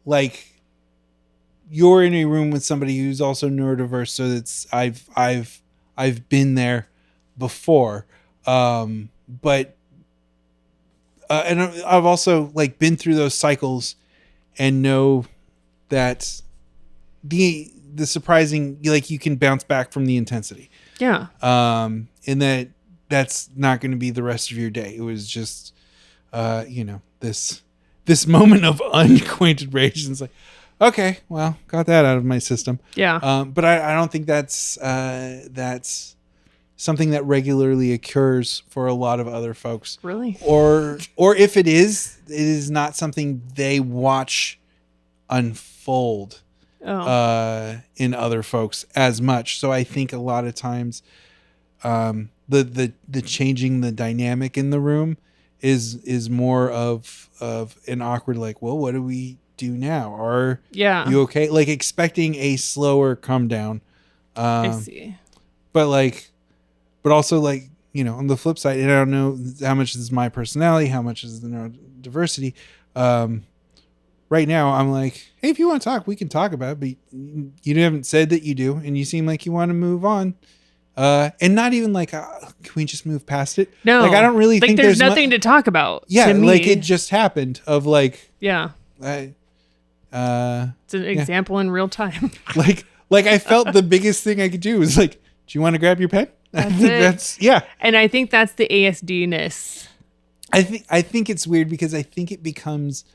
Speaker 2: like you're in a room with somebody who's also neurodiverse. So that's, I've been there before. But and I've also like been through those cycles and know that the surprising, like you can bounce back from the intensity.
Speaker 1: Yeah.
Speaker 2: And that's not going to be the rest of your day. It was just, this moment of unacquainted rage. And it's like, okay, well, got that out of my system.
Speaker 1: Yeah.
Speaker 2: But I don't think that's something that regularly occurs for a lot of other folks.
Speaker 1: Really?
Speaker 2: Or if it is not something they watch unfold in other folks as much. So I think a lot of times the changing the dynamic in the room is more of an awkward, like, well, what do we do now? Are you okay? Like expecting a slower come down.
Speaker 1: I see.
Speaker 2: But also like, on the flip side, and I don't know how much is my personality, how much is the neurodiversity. right now I'm like, hey, if you want to talk, we can talk about it, but you haven't said that you do, and you seem like you want to move on. And not even like, can we just move past it?
Speaker 1: No,
Speaker 2: like I don't really think
Speaker 1: there's nothing to talk about.
Speaker 2: Yeah,
Speaker 1: to me.
Speaker 2: like it just happened. Of like,
Speaker 1: yeah,
Speaker 2: it's
Speaker 1: an example in real time.
Speaker 2: like I felt the biggest thing I could do was like, do you want to grab your pen? That's yeah.
Speaker 1: And I think that's the ASD-ness.
Speaker 2: I think it's weird because I think it becomes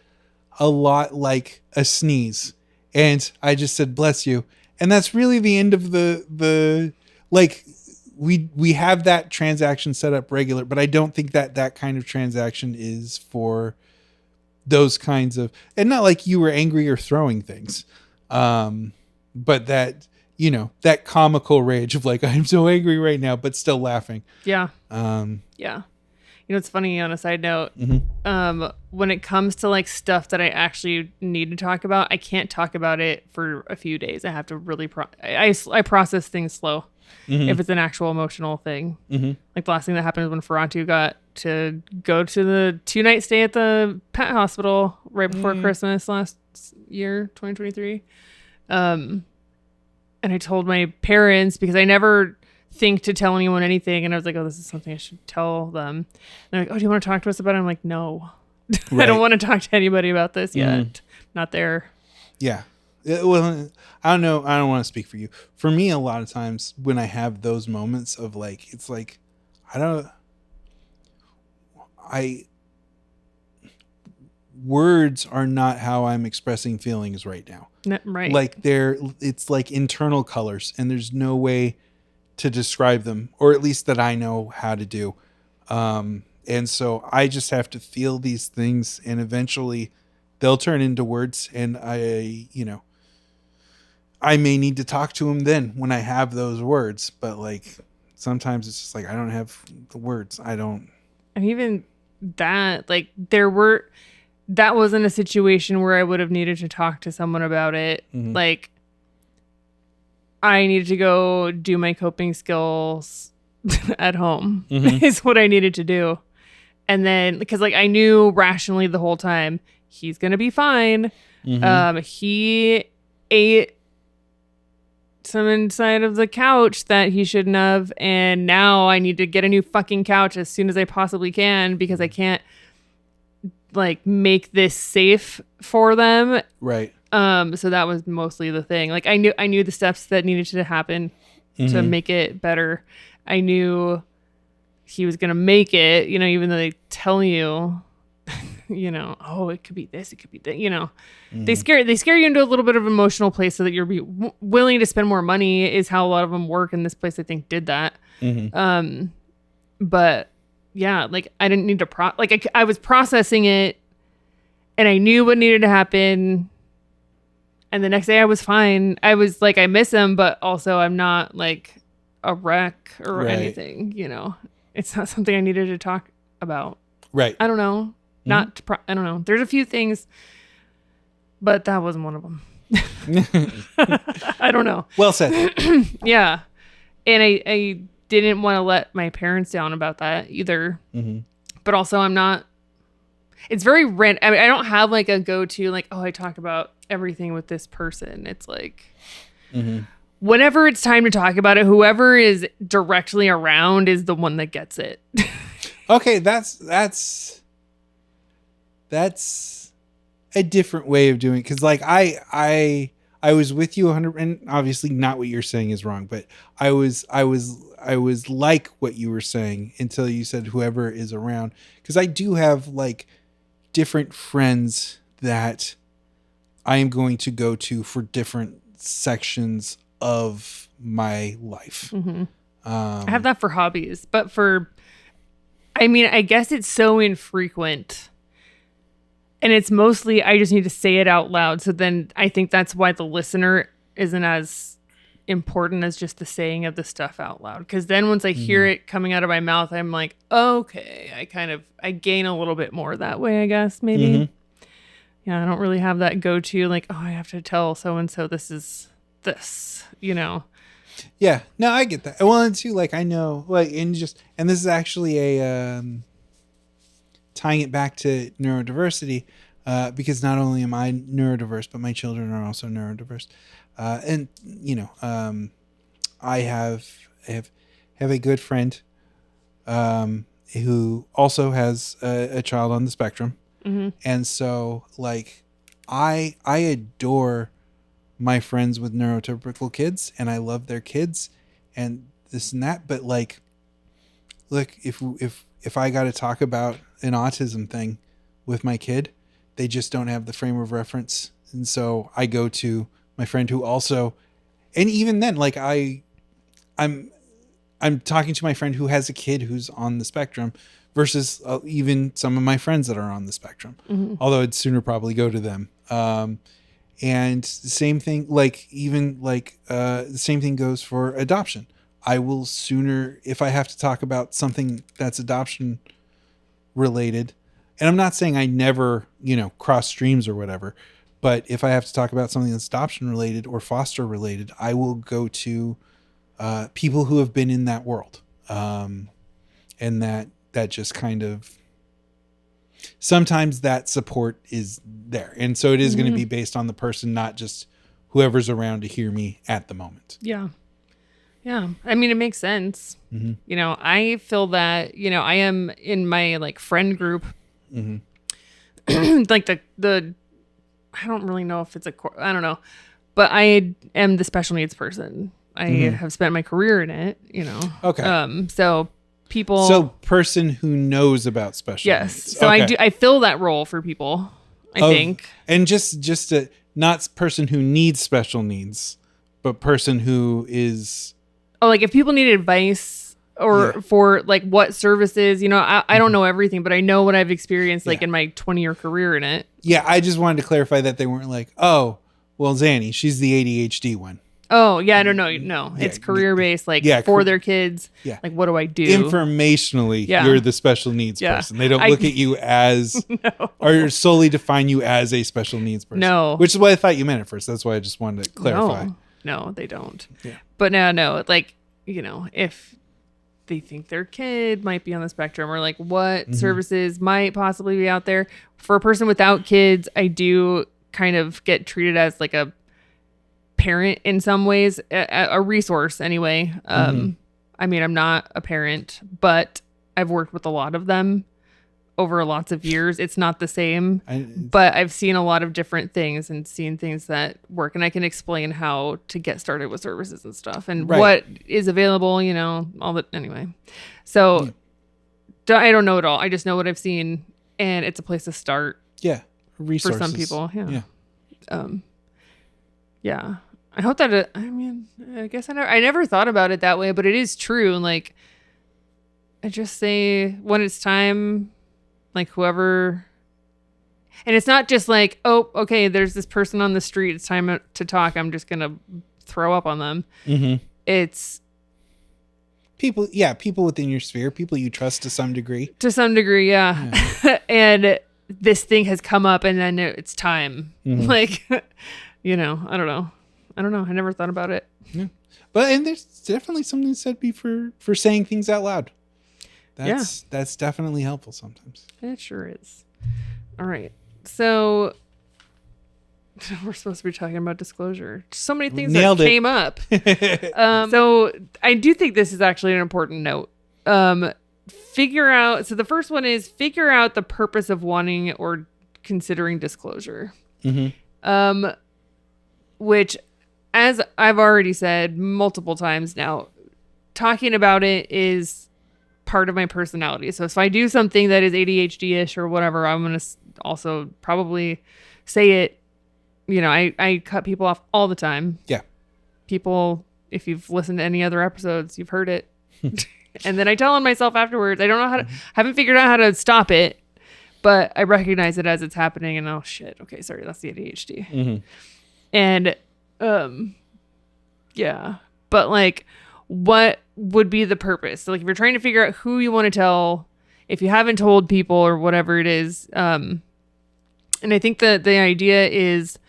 Speaker 2: a lot like a sneeze, and I just said bless you, and that's really the end of the like. We have that transaction set up regular, but I don't think that kind of transaction is for those kinds of, and not like you were angry or throwing things, but that, that comical rage of like, I'm so angry right now, but still laughing.
Speaker 1: Yeah. Yeah. It's funny on a side note, when it comes to like stuff that I actually need to talk about, I can't talk about it for a few days. I have to really, I process things slow. If it's an actual emotional thing. Like the last thing that happened when Ferrantu got to go to the 2-night stay at the pet hospital right before Christmas last year, 2023. And I told my parents, because I never think to tell anyone anything, and I was like, oh, this is something I should tell them. And they're like, oh, do you want to talk to us about it? I'm like, no. Right. I don't want to talk to anybody about this yet. Not there.
Speaker 2: Yeah. Well, I don't know. I don't want to speak for you. For me, a lot of times when I have those moments of like, it's like, words are not how I'm expressing feelings right now.
Speaker 1: Right.
Speaker 2: Like it's like internal colors, and there's no way to describe them, or at least that I know how to do. And so I just have to feel these things, and eventually they'll turn into words, and I may need to talk to him then when I have those words, but like sometimes it's just like I don't have the words. And
Speaker 1: even that, like that wasn't a situation where I would have needed to talk to someone about it. Like I needed to go do my coping skills at home is what I needed to do. And then because like I knew rationally the whole time he's going to be fine. He ate some inside of the couch that he shouldn't have, and now I need to get a new fucking couch as soon as I possibly can because I can't like make this safe for them.
Speaker 2: Right.
Speaker 1: So that was mostly the thing. Like I knew the steps that needed to happen to make it better. I knew he was gonna make it, even though they tell you oh, it could be this, it could be that, they scare you into a little bit of an emotional place so that you're willing to spend more money is how a lot of them work. And this place I think did that. But yeah, like I didn't need to I was processing it, and I knew what needed to happen. And the next day I was fine. I was like, I miss him, but also I'm not like a wreck or anything, it's not something I needed to talk about.
Speaker 2: Right.
Speaker 1: I don't know. I don't know. There's a few things, but that wasn't one of them. I don't know.
Speaker 2: Well said.
Speaker 1: Yeah. And I didn't want to let my parents down about that either. But also it's very random. I mean, I don't have like a go-to, like, oh, I talk about everything with this person. It's like, whenever it's time to talk about it, whoever is directly around is the one that gets it.
Speaker 2: Okay. That's a different way of doing it. Cause like I was with you 100, and obviously not what you're saying is wrong, but I was like what you were saying until you said whoever is around. Cause I do have like different friends that I am going to go to for different sections of my life. I have
Speaker 1: that for hobbies, but I guess it's so infrequent. And it's mostly, I just need to say it out loud. So then I think that's why the listener isn't as important as just the saying of the stuff out loud. Because then once I hear it coming out of my mouth, I'm like, okay, I gain a little bit more that way, I guess, maybe. Yeah, I don't really have that go-to, like, oh, I have to tell so-and-so this is this,
Speaker 2: Yeah, no, I get that. Well, and too, like, I know, like, and this is actually a, tying it back to neurodiversity, because not only am I neurodiverse, but my children are also neurodiverse. And I have a good friend who also has a child on the spectrum.
Speaker 1: Mm-hmm.
Speaker 2: And so like I adore my friends with neurotypical kids, and I love their kids and this and that. But like, look, if I got to talk about an autism thing with my kid, they just don't have the frame of reference. And so I go to my friend who also, and even then, like I'm talking to my friend who has a kid who's on the spectrum versus even some of my friends that are on the spectrum. Mm-hmm. Although I'd sooner probably go to them. And the same thing, like even like the same thing goes for adoption. I will sooner, if I have to talk about something that's adoption related, and I'm not saying I never, cross streams or whatever, but if I have to talk about something that's adoption related or foster related, I will go to people who have been in that world. And that just kind of, sometimes that support is there. And so it is going to be based on the person, not just whoever's around to hear me at the moment.
Speaker 1: Yeah. Yeah. I mean, it makes sense. Mm-hmm. I feel that, I am in my like friend group, like the, I don't really know if it's I don't know, but I am the special needs person. I have spent my career in it,
Speaker 2: Okay.
Speaker 1: So people.
Speaker 2: So person who knows about special needs.
Speaker 1: Yes. So okay. I fill that role for people, I think.
Speaker 2: And just not person who needs special needs, but person who is.
Speaker 1: Oh, like if people need advice or for like what services, I don't know everything, but I know what I've experienced like in my 20-year career in it.
Speaker 2: Yeah. I just wanted to clarify that they weren't like, oh, well, Zanny, she's the ADHD one.
Speaker 1: Oh, yeah, no. It's career-based, like for their kids. Yeah. Like, what do I do?
Speaker 2: Informationally, you're the special needs person. They don't look at you as, or solely define you as a special needs person.
Speaker 1: No.
Speaker 2: Which is what I thought you meant at first. That's why I just wanted to clarify.
Speaker 1: No, they don't. Yeah. But no, like, if they think their kid might be on the spectrum or like what services might possibly be out there. For a person without kids, I do kind of get treated as like a parent in some ways, a resource anyway. I mean, I'm not a parent, but I've worked with a lot of them over lots of years. It's not the same, but I've seen a lot of different things and seen things that work, and I can explain how to get started with services and stuff and what is available, all that anyway. So I don't know it all. I just know what I've seen, and it's a place to start.
Speaker 2: Yeah. Resources.
Speaker 1: For some people. Yeah. Yeah. I hope that I guess I never thought about it that way, but it is true. Like, I just say when it's time, like whoever, and it's not just like, oh, okay, there's this person on the street. It's time to talk. I'm just going to throw up on them. Mm-hmm. It's
Speaker 2: people within your sphere, people you trust to some degree.
Speaker 1: Yeah. And this thing has come up and then it's time. Like, I don't know. I never thought about it.
Speaker 2: Yeah. And there's definitely something to said for saying things out loud. That's definitely helpful sometimes.
Speaker 1: It sure is. All right. So we're supposed to be talking about disclosure. So many things came up. So I do think this is actually an important note. Figure out. So the first one is figure out the purpose of wanting or considering disclosure. Which, as I've already said multiple times now, talking about it is part of my personality. So if I do something that is ADHD-ish or whatever, I'm going to also probably say it. I cut people off all the time.
Speaker 2: Yeah.
Speaker 1: People, if you've listened to any other episodes, you've heard it. And then I tell on myself afterwards. I don't know haven't figured out how to stop it, but I recognize it as it's happening and oh shit. Okay, sorry, that's the ADHD. And but like, what would be the purpose? So like, if you're trying to figure out who you want to tell, if you haven't told people or whatever it is, and I think that the idea is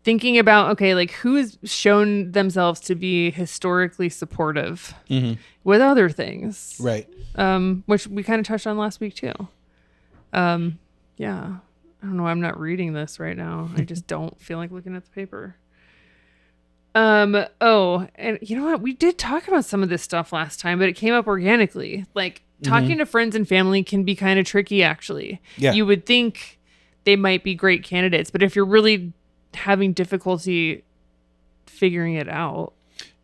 Speaker 1: thinking about, okay, like who has shown themselves to be historically supportive with other things,
Speaker 2: right?
Speaker 1: Which we kind of touched on last week too. Yeah, I don't know. I'm not reading this right now. I just don't feel like looking at the paper. Oh, and you know what? We did talk about some of this stuff last time, but it came up organically. Like talking to friends and family can be kind of tricky, actually.
Speaker 2: Yeah.
Speaker 1: You would think they might be great candidates, but if you're really having difficulty figuring it out.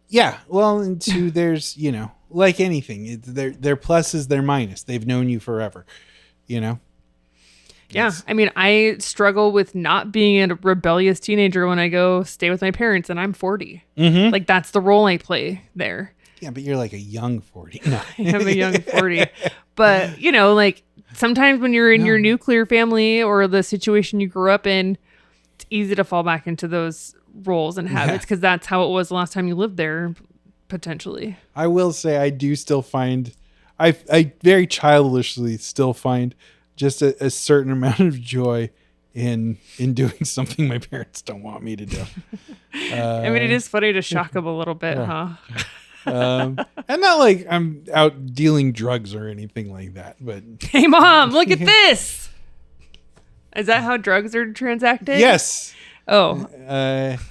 Speaker 2: Yeah. Well, and two, there's, you know, like anything, their plus is their minus. They've known you forever, you know?
Speaker 1: Yeah. I mean, I struggle with not being a rebellious teenager when I go stay with my parents and I'm 40.
Speaker 2: Mm-hmm.
Speaker 1: Like that's the role I play there.
Speaker 2: Yeah, but you're like a young 40. No.
Speaker 1: I'm a young 40. But, you know, like sometimes when you're in your nuclear family or the situation you grew up in, it's easy to fall back into those roles and habits because that's how it was the last time you lived there, potentially.
Speaker 2: I will say I do still find, I very childishly still find just a certain amount of joy in doing something my parents don't want me to do.
Speaker 1: I mean, it is funny to shock them a little bit, huh?
Speaker 2: And not like I'm out dealing drugs or anything like that, but
Speaker 1: hey mom, look at this. Is that how drugs are transacted?
Speaker 2: yes.
Speaker 1: Oh,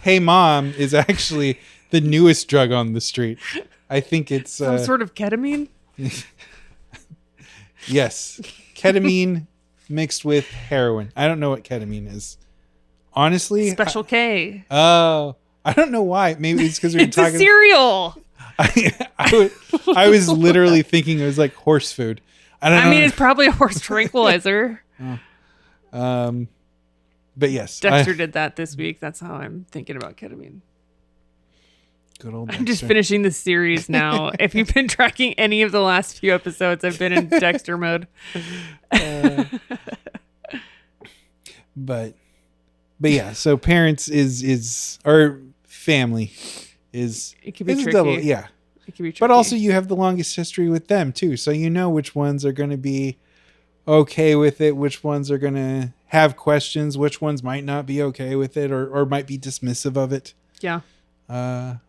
Speaker 2: hey mom is actually the newest drug on the street. I think it's
Speaker 1: some sort of ketamine.
Speaker 2: Yes, ketamine mixed with heroin. I don't know what ketamine is, honestly.
Speaker 1: Special K.
Speaker 2: Oh, I don't know why. Maybe it's because we were
Speaker 1: It's
Speaker 2: talking.
Speaker 1: a cereal.
Speaker 2: I was literally thinking it was like horse food.
Speaker 1: I mean, it's probably a horse tranquilizer.
Speaker 2: But yes,
Speaker 1: Dexter did that this week. That's how I'm thinking about ketamine.
Speaker 2: Good old
Speaker 1: I'm just
Speaker 2: Dexter.
Speaker 1: finishing the series now. If you've been tracking any of the last few episodes, I've been in Dexter mode.
Speaker 2: But yeah, so parents is or family is
Speaker 1: It can be
Speaker 2: is a
Speaker 1: tricky.
Speaker 2: double, yeah.
Speaker 1: It can be tricky.
Speaker 2: But also you have the longest history with them too, so you know which ones are going to be okay with it, which ones are going to have questions, which ones might not be okay with it or might be dismissive of it.
Speaker 1: Yeah.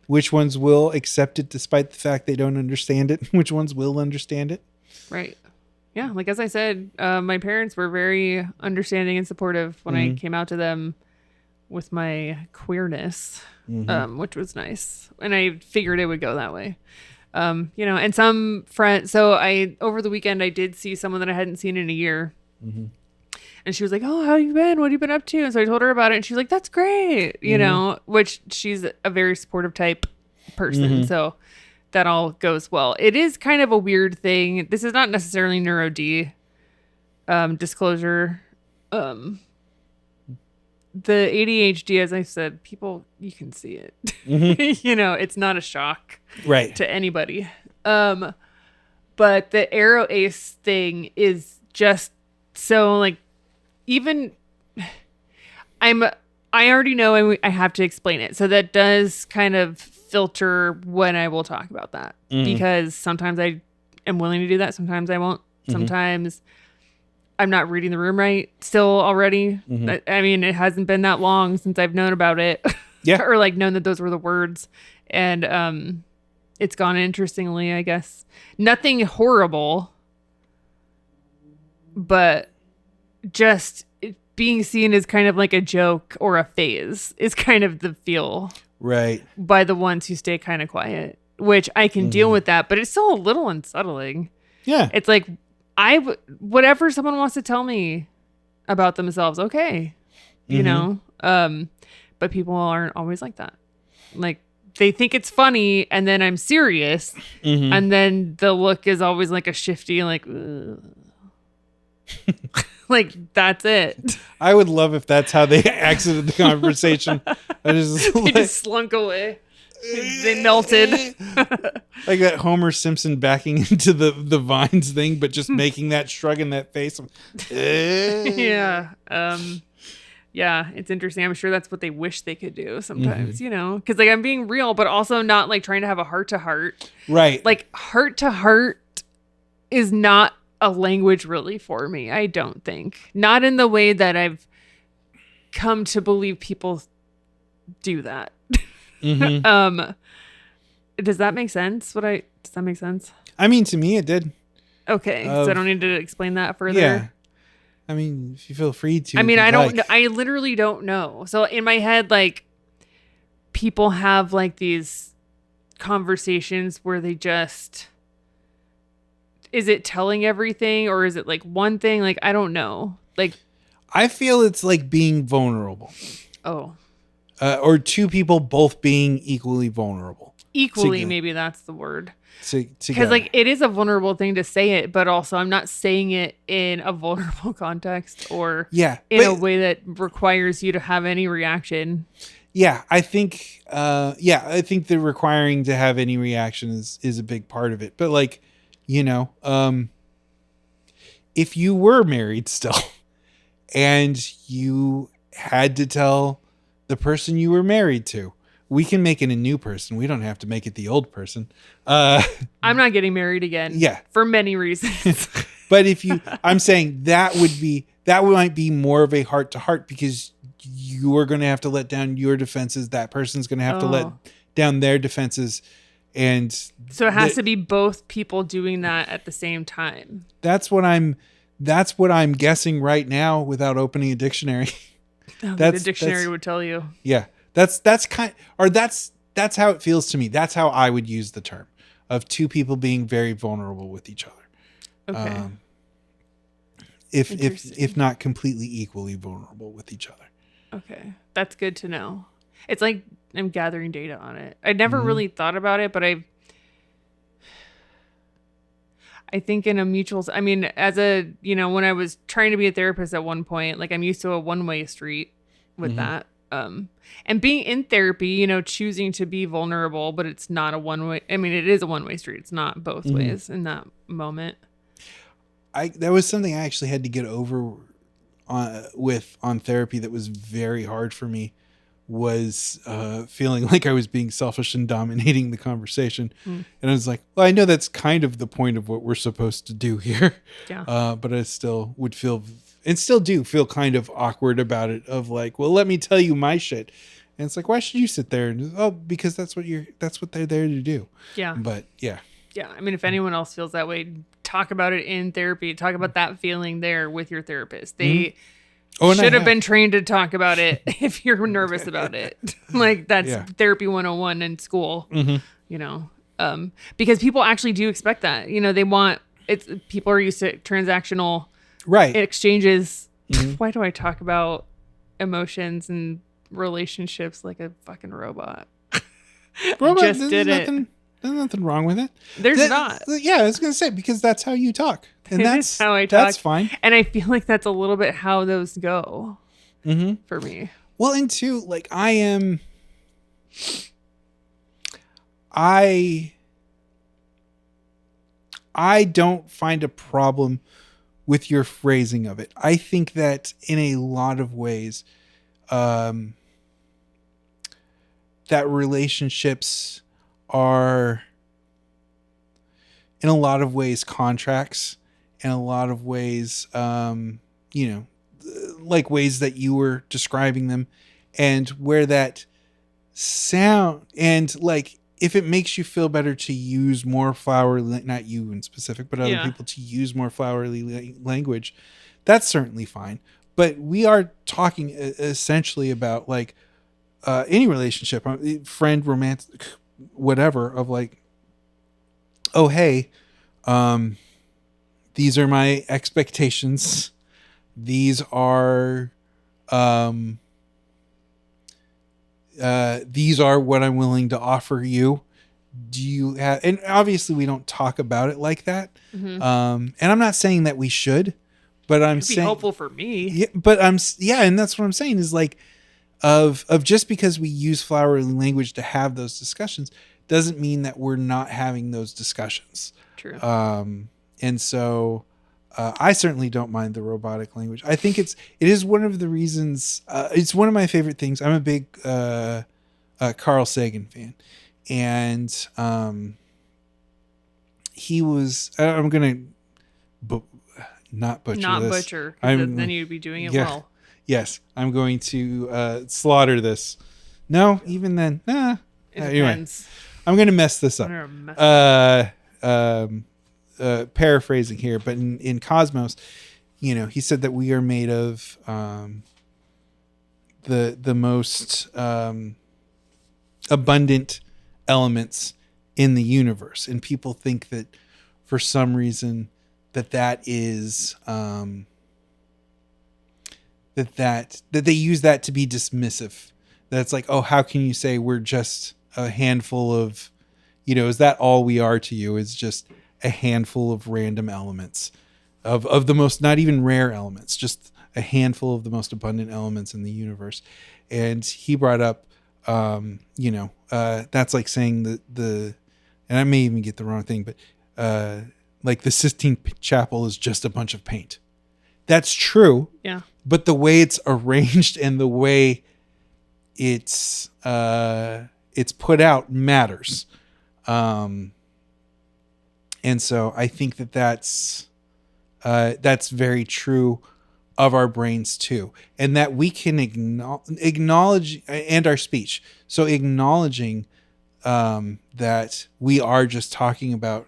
Speaker 2: Which ones will accept it despite the fact they don't understand it, which ones will understand it.
Speaker 1: Right. Yeah. Like, as I said, my parents were very understanding and supportive when I came out to them with my queerness, which was nice. And I figured it would go that way. You know, and some friends, so over the weekend, I did see someone that I hadn't seen in a year. And she was like, oh, how you been? What have you been up to? And so I told her about it. And she's like, that's great. You know, which she's a very supportive type person. So that all goes well. It is kind of a weird thing. This is not necessarily neuro-D disclosure. The ADHD, as I said, people, you can see it. You know, it's not a shock to anybody. But the Aero Ace thing is just so like, even I already know I have to explain it. So that does kind of filter when I will talk about that because sometimes I am willing to do that. Sometimes I won't. Sometimes I'm not reading the room right still already. I mean, it hasn't been that long since I've known about it.
Speaker 2: Yeah.
Speaker 1: Or like known that those were the words. And it's gone interestingly, I guess. Nothing horrible, but just being seen as kind of like a joke or a phase is kind of the feel by the ones who stay kind of quiet, which I can deal with that, but it's still a little unsettling.
Speaker 2: Yeah.
Speaker 1: It's like, whatever someone wants to tell me about themselves, okay. You know? But people aren't always like that. Like, they think it's funny and then I'm serious and then the look is always like a shifty, like, like, that's it.
Speaker 2: I would love if that's how they exited the conversation.
Speaker 1: They just slunk away. They melted.
Speaker 2: Like that Homer Simpson backing into the vines thing, but just making that shrug in that face.
Speaker 1: Yeah. Yeah, it's interesting. I'm sure that's what they wish they could do sometimes, you know? Because, like, I'm being real, but also not, like, trying to have a heart-to-heart.
Speaker 2: Right.
Speaker 1: Like, heart-to-heart is not a language really for me, I don't think. Not in the way that I've come to believe people do that. Does that make sense? Does that make sense?
Speaker 2: I mean, to me, it did.
Speaker 1: Okay, so I don't need to explain that further.
Speaker 2: Yeah. I mean, if you feel free to.
Speaker 1: I mean, I don't know.
Speaker 2: Like.
Speaker 1: I literally don't know. So in my head, like, people have like these conversations where they just, is it telling everything or is it like one thing? Like, I don't know. Like,
Speaker 2: I feel it's like being vulnerable.
Speaker 1: Oh.
Speaker 2: Or two people both being equally vulnerable.
Speaker 1: Equally, maybe that's the word.
Speaker 2: Because
Speaker 1: like it is a vulnerable thing to say it, but also I'm not saying it in a vulnerable context or in a way that requires you to have any reaction.
Speaker 2: Yeah, I think the requiring to have any reaction is a big part of it. But like, if you were married still and you had to tell the person you were married to, we can make it a new person. We don't have to make it the old person.
Speaker 1: I'm not getting married again.
Speaker 2: Yeah.
Speaker 1: For many reasons.
Speaker 2: But I'm saying that might be more of a heart to heart because you are going to have to let down your defenses. That person's going to have to let down their defenses. And
Speaker 1: so it has to be both people doing that at the same time.
Speaker 2: That's what I'm guessing right now without opening a dictionary.
Speaker 1: The dictionary would tell you.
Speaker 2: Yeah. That's how it feels to me. That's how I would use the term of two people being very vulnerable with each other.
Speaker 1: Okay.
Speaker 2: If not completely equally vulnerable with each other.
Speaker 1: Okay. That's good to know. It's like I'm gathering data on it. I never really thought about it, but I think in a mutual, I mean, when I was trying to be a therapist at one point, like I'm used to a one-way street with that. And being in therapy, choosing to be vulnerable, but it's not a one-way. I mean, it is a one-way street. It's not both ways in that moment.
Speaker 2: That was something I actually had to get over on therapy that was very hard for me, was feeling like I was being selfish and dominating the conversation. And I was like, well, I know that's kind of the point of what we're supposed to do here.
Speaker 1: Yeah.
Speaker 2: But I still would feel, and still do feel, kind of awkward about it, of like, well, let me tell you my shit. And it's like, why should you sit there? And because that's what they're there to do.
Speaker 1: Yeah.
Speaker 2: But yeah.
Speaker 1: Yeah. I mean, if anyone else feels that way, talk about it in therapy. Talk about that feeling there with your therapist. They should have been trained to talk about it if you're nervous about it. Like that's therapy 101 in school, because people actually do expect that. People are used to transactional exchanges. Why do I talk about emotions and relationships like a fucking robot?
Speaker 2: Just did it. There's nothing wrong with it.
Speaker 1: There's not.
Speaker 2: Yeah, I was going to say, because that's how you talk. And that's
Speaker 1: how I talk.
Speaker 2: That's fine.
Speaker 1: And I feel like that's a little bit how those go for me.
Speaker 2: Well, and two, like I don't find a problem with your phrasing of it. I think that in a lot of ways, that relationships are in a lot of ways contracts, in a lot of ways, like ways that you were describing them, and where that sound, and like, if it makes you feel better to use more flowery, not you in specific, but other people to use more flowery language, that's certainly fine. But we are talking essentially about like any relationship, friend, romantic, whatever, of like, oh, hey, these are my expectations. These are what I'm willing to offer you. Do you have, and obviously we don't talk about it like that. And I'm not saying that we should, but I'm saying,
Speaker 1: helpful for me.
Speaker 2: Yeah, but and that's what I'm saying is like, of just because we use flowery language to have those discussions doesn't mean that we're not having those discussions.
Speaker 1: True.
Speaker 2: And so I certainly don't mind the robotic language. I think it is one of the reasons, it's one of my favorite things. I'm a big Carl Sagan fan. And he was, I'm going to not butcher this.
Speaker 1: Because then you'd be doing it well.
Speaker 2: Yes, I'm going to slaughter this. No, even then, nah. Anyway, I'm going to mess this up. Paraphrasing here, but in Cosmos, he said that we are made of the most abundant elements in the universe, and people think that for some reason that is that they use that to be dismissive. That's like, oh, how can you say we're just a handful of, is that all we are to you, is just a handful of random elements of the most, not even rare elements, just a handful of the most abundant elements in the universe. And he brought up, that's like saying and I may even get the wrong thing, but like the Sistine Chapel is just a bunch of paint. That's true.
Speaker 1: Yeah.
Speaker 2: But the way it's arranged and the way it's put out matters. And so I think that's very true of our brains too. And that we can acknowledge, and our speech. So acknowledging that we are just talking about,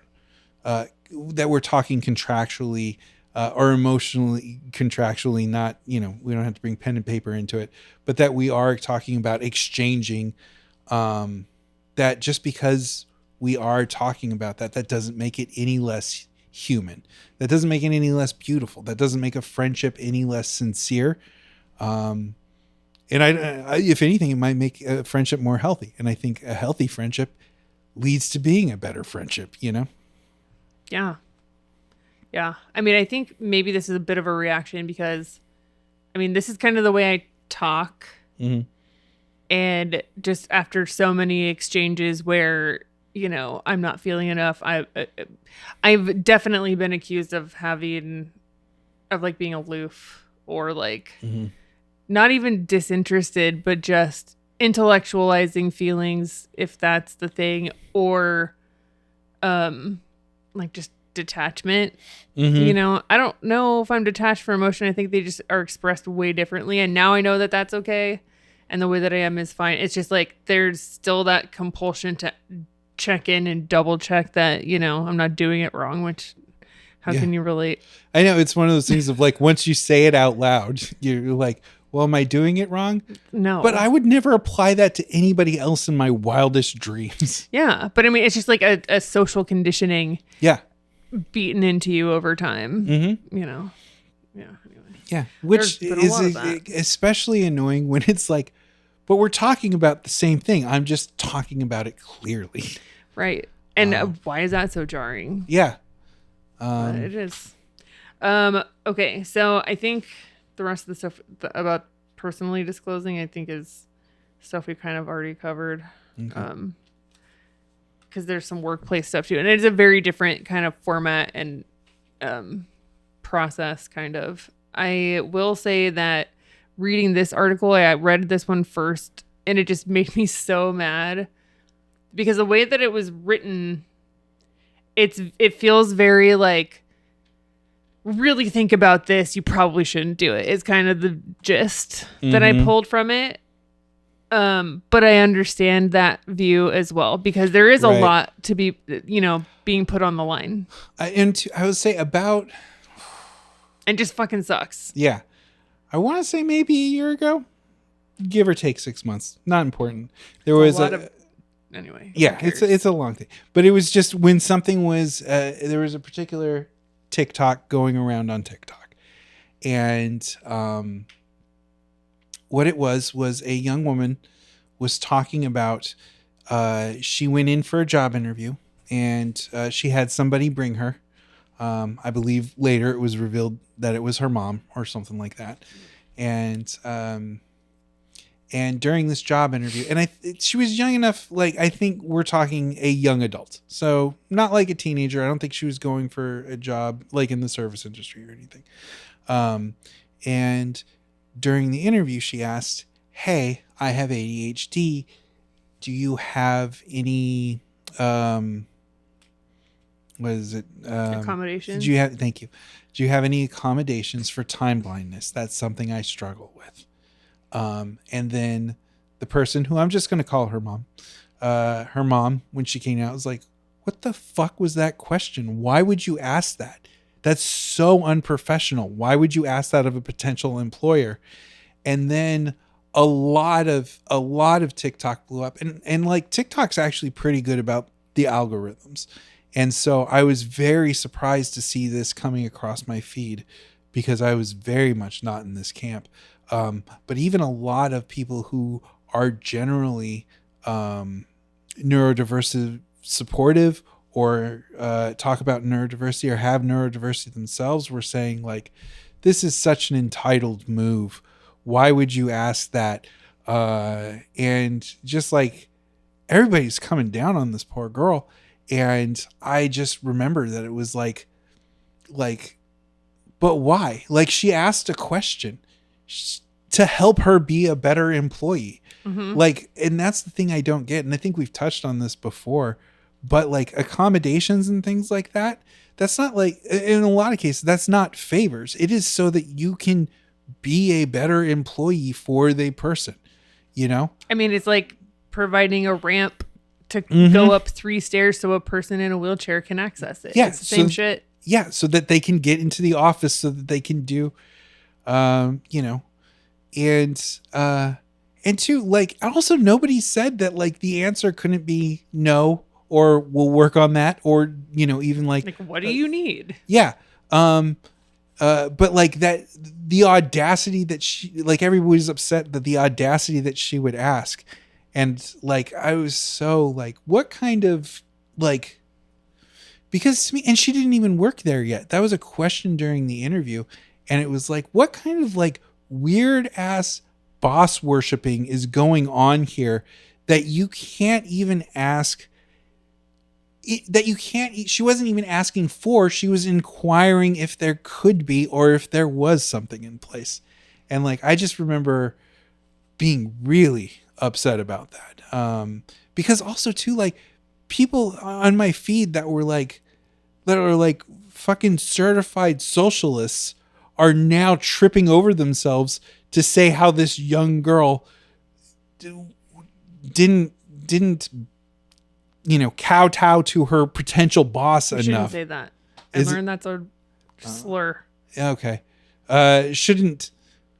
Speaker 2: that we're talking contractually or emotionally contractually, not, we don't have to bring pen and paper into it, but that we are talking about exchanging, that just because we are talking about that doesn't make it any less human. That doesn't make it any less beautiful. That doesn't make a friendship any less sincere. And I, if anything, it might make a friendship more healthy. And I think a healthy friendship leads to being a better friendship,
Speaker 1: Yeah. Yeah. I mean, I think maybe this is a bit of a reaction because, this is kind of the way I talk.
Speaker 2: Mm-hmm.
Speaker 1: And just after so many exchanges where, I'm not feeling enough, I've definitely been accused of being aloof or like not even disinterested, but just intellectualizing feelings, if that's the thing, or like just detachment. I don't know if I'm detached from emotion. I think they just are expressed way differently, and now I know that that's okay, and the way that I am is fine. It's just like there's still that compulsion to check in and double check that I'm not doing it wrong, which how can you relate?
Speaker 2: I know, it's one of those things of like, once you say it out loud, you're like, well, am I doing it wrong?
Speaker 1: No.
Speaker 2: But I would never apply that to anybody else in my wildest dreams.
Speaker 1: Yeah. But it's just like a social conditioning.
Speaker 2: Yeah.
Speaker 1: Beaten into you over time.
Speaker 2: Mm-hmm.
Speaker 1: Yeah. Anyway.
Speaker 2: Yeah. Which is especially annoying when it's like, but we're talking about the same thing. I'm just talking about it clearly.
Speaker 1: Right. And why is that so jarring?
Speaker 2: Yeah.
Speaker 1: It is. Okay. So I think the rest of the stuff about personally disclosing, I think, is stuff we kind of already covered. Okay. Because there's some workplace stuff too. And it's a very different kind of format and process, kind of. I will say that reading this article, I read this one first, and it just made me so mad. Because the way that it was written, it feels very like, really think about this, you probably shouldn't do it. It's kind of the gist that I pulled from it. But I understand that view as well, because there is a lot to be, being put on the line.
Speaker 2: I would say about...
Speaker 1: And just fucking sucks.
Speaker 2: Yeah. I want to say maybe a year ago, give or take 6 months. Not important. There was a lot of...
Speaker 1: Anyway.
Speaker 2: Yeah, it's a long thing. But it was just when something was... there was a particular TikTok going around on TikTok. And... what it was a young woman was talking about, she went in for a job interview, and she had somebody bring her. I believe later it was revealed that it was her mom or something like that. And during this job interview, and she was young enough, like, I think we're talking a young adult. So not like a teenager. I don't think she was going for a job like in the service industry or anything. And during the interview, she asked, "Hey, I have ADHD. Do you have any, what is it?
Speaker 1: Accommodations?
Speaker 2: Thank you. Do you have any accommodations for time blindness? That's something I struggle with." And then the person, who I'm just going to call her mom, when she came out, was like, "What the fuck was that question? Why would you ask that? That's so unprofessional. Why would you ask that of a potential employer? And then a lot of TikTok blew up, and like TikTok's actually pretty good about the algorithms. And so I was very surprised to see this coming across my feed, because I was very much not in this camp. But even a lot of people who are generally neurodiversity supportive, or talk about neurodiversity or have neurodiversity themselves, were saying like, this is such an entitled move. Why would you ask that? And just like, everybody's coming down on this poor girl. And I just remember that it was like, but why? Like, she asked a question to help her be a better employee. Mm-hmm. Like, and that's the thing I don't get. And I think we've touched on this before, but like accommodations and things like that, that's not like, in a lot of cases, that's not favors. It is so that you can be a better employee for the person, you know?
Speaker 1: I mean, it's like providing a ramp to go up 3 stairs so a person in a wheelchair can access it.
Speaker 2: Yeah,
Speaker 1: it's the same shit.
Speaker 2: Yeah, so that they can get into the office, so that they can do, you know, and two, like, also nobody said that like the answer couldn't be no, or we'll work on that, or, you know, even like
Speaker 1: what do you need?
Speaker 2: Yeah. But like that, the audacity that she, like, everybody's upset that the audacity that she would ask. And like, I was so like, what kind of like, because to me, and she didn't even work there yet. That was a question during the interview. And it was like, what kind of like weird ass boss worshiping is going on here that you can't even ask, that you can't, she wasn't even asking for, she was inquiring if there could be, or if there was something in place. And like, I just remember being really upset about that. Because also too, like, people on my feed that were like fucking certified socialists are now tripping over themselves to say how this young girl didn't, you know, kowtow to her potential boss enough.
Speaker 1: Shouldn't say that. I learned that's a slur.
Speaker 2: Okay. Shouldn't.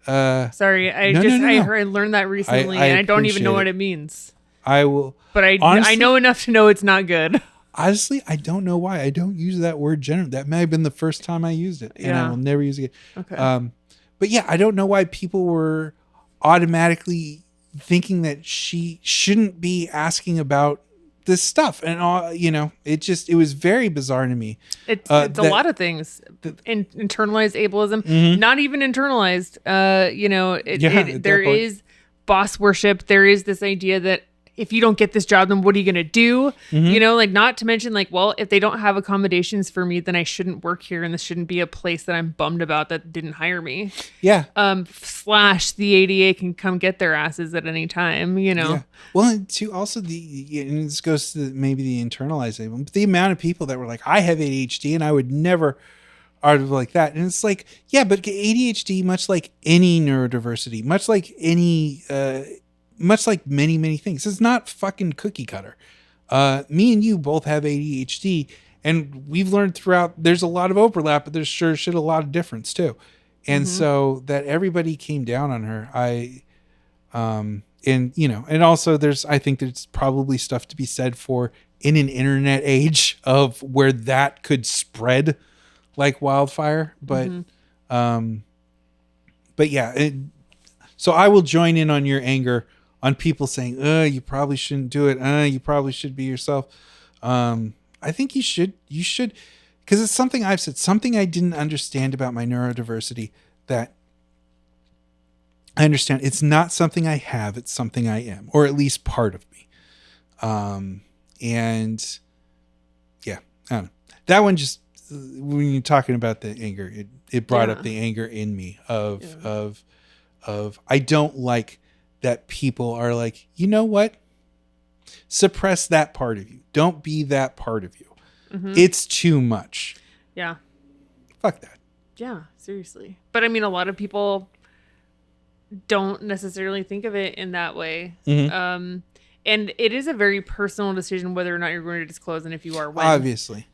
Speaker 1: Sorry, I learned that recently, and I don't even know what it means.
Speaker 2: I will.
Speaker 1: But I know enough to know it's not good.
Speaker 2: Honestly, I don't know why. I don't use that word generally. That may have been the first time I used it, and I will never use it again. Okay. But yeah, I don't know why people were automatically thinking that she shouldn't be asking about this stuff, and all, you know, it was very bizarre to me.
Speaker 1: It's a lot of things. Internalized ableism, not even internalized. You know, there is boss worship. There is this idea that if you don't get this job, then what are you going to do? You know, like, not to mention like, well, if they don't have accommodations for me, then I shouldn't work here. And this shouldn't be a place that I'm bummed about that didn't hire me. Yeah. / the ADA can come get their asses at any time, you know? Yeah.
Speaker 2: Well, and to also and this goes to maybe the internalized, but the amount of people that were like, I have ADHD and I would never argue like that. And it's like, yeah, but ADHD, much like any neurodiversity, much like any, much like many, many things, it's not fucking cookie cutter. Me and you both have ADHD, and we've learned throughout, there's a lot of overlap, but there's sure shit a lot of difference too. And so that everybody came down on her, and you know, and also I think there's probably stuff to be said for in an internet age of where that could spread like wildfire. But, but yeah, so I will join in on your anger on people saying, you probably shouldn't do it. You probably should be yourself. I think you should, because it's something I've said, something I didn't understand about my neurodiversity that I understand. It's not something I have, it's something I am, or at least part of me. And yeah, I don't know. That one just, when you're talking about the anger, it brought up the anger in me of I don't like that people are like, you know what? Suppress that part of you. Don't be that part of you. It's too much.
Speaker 1: Yeah.
Speaker 2: Fuck that.
Speaker 1: Yeah, seriously. But I mean, a lot of people don't necessarily think of it in that way. And it is a very personal decision whether or not you're going to disclose, and if you are, when.
Speaker 2: Obviously.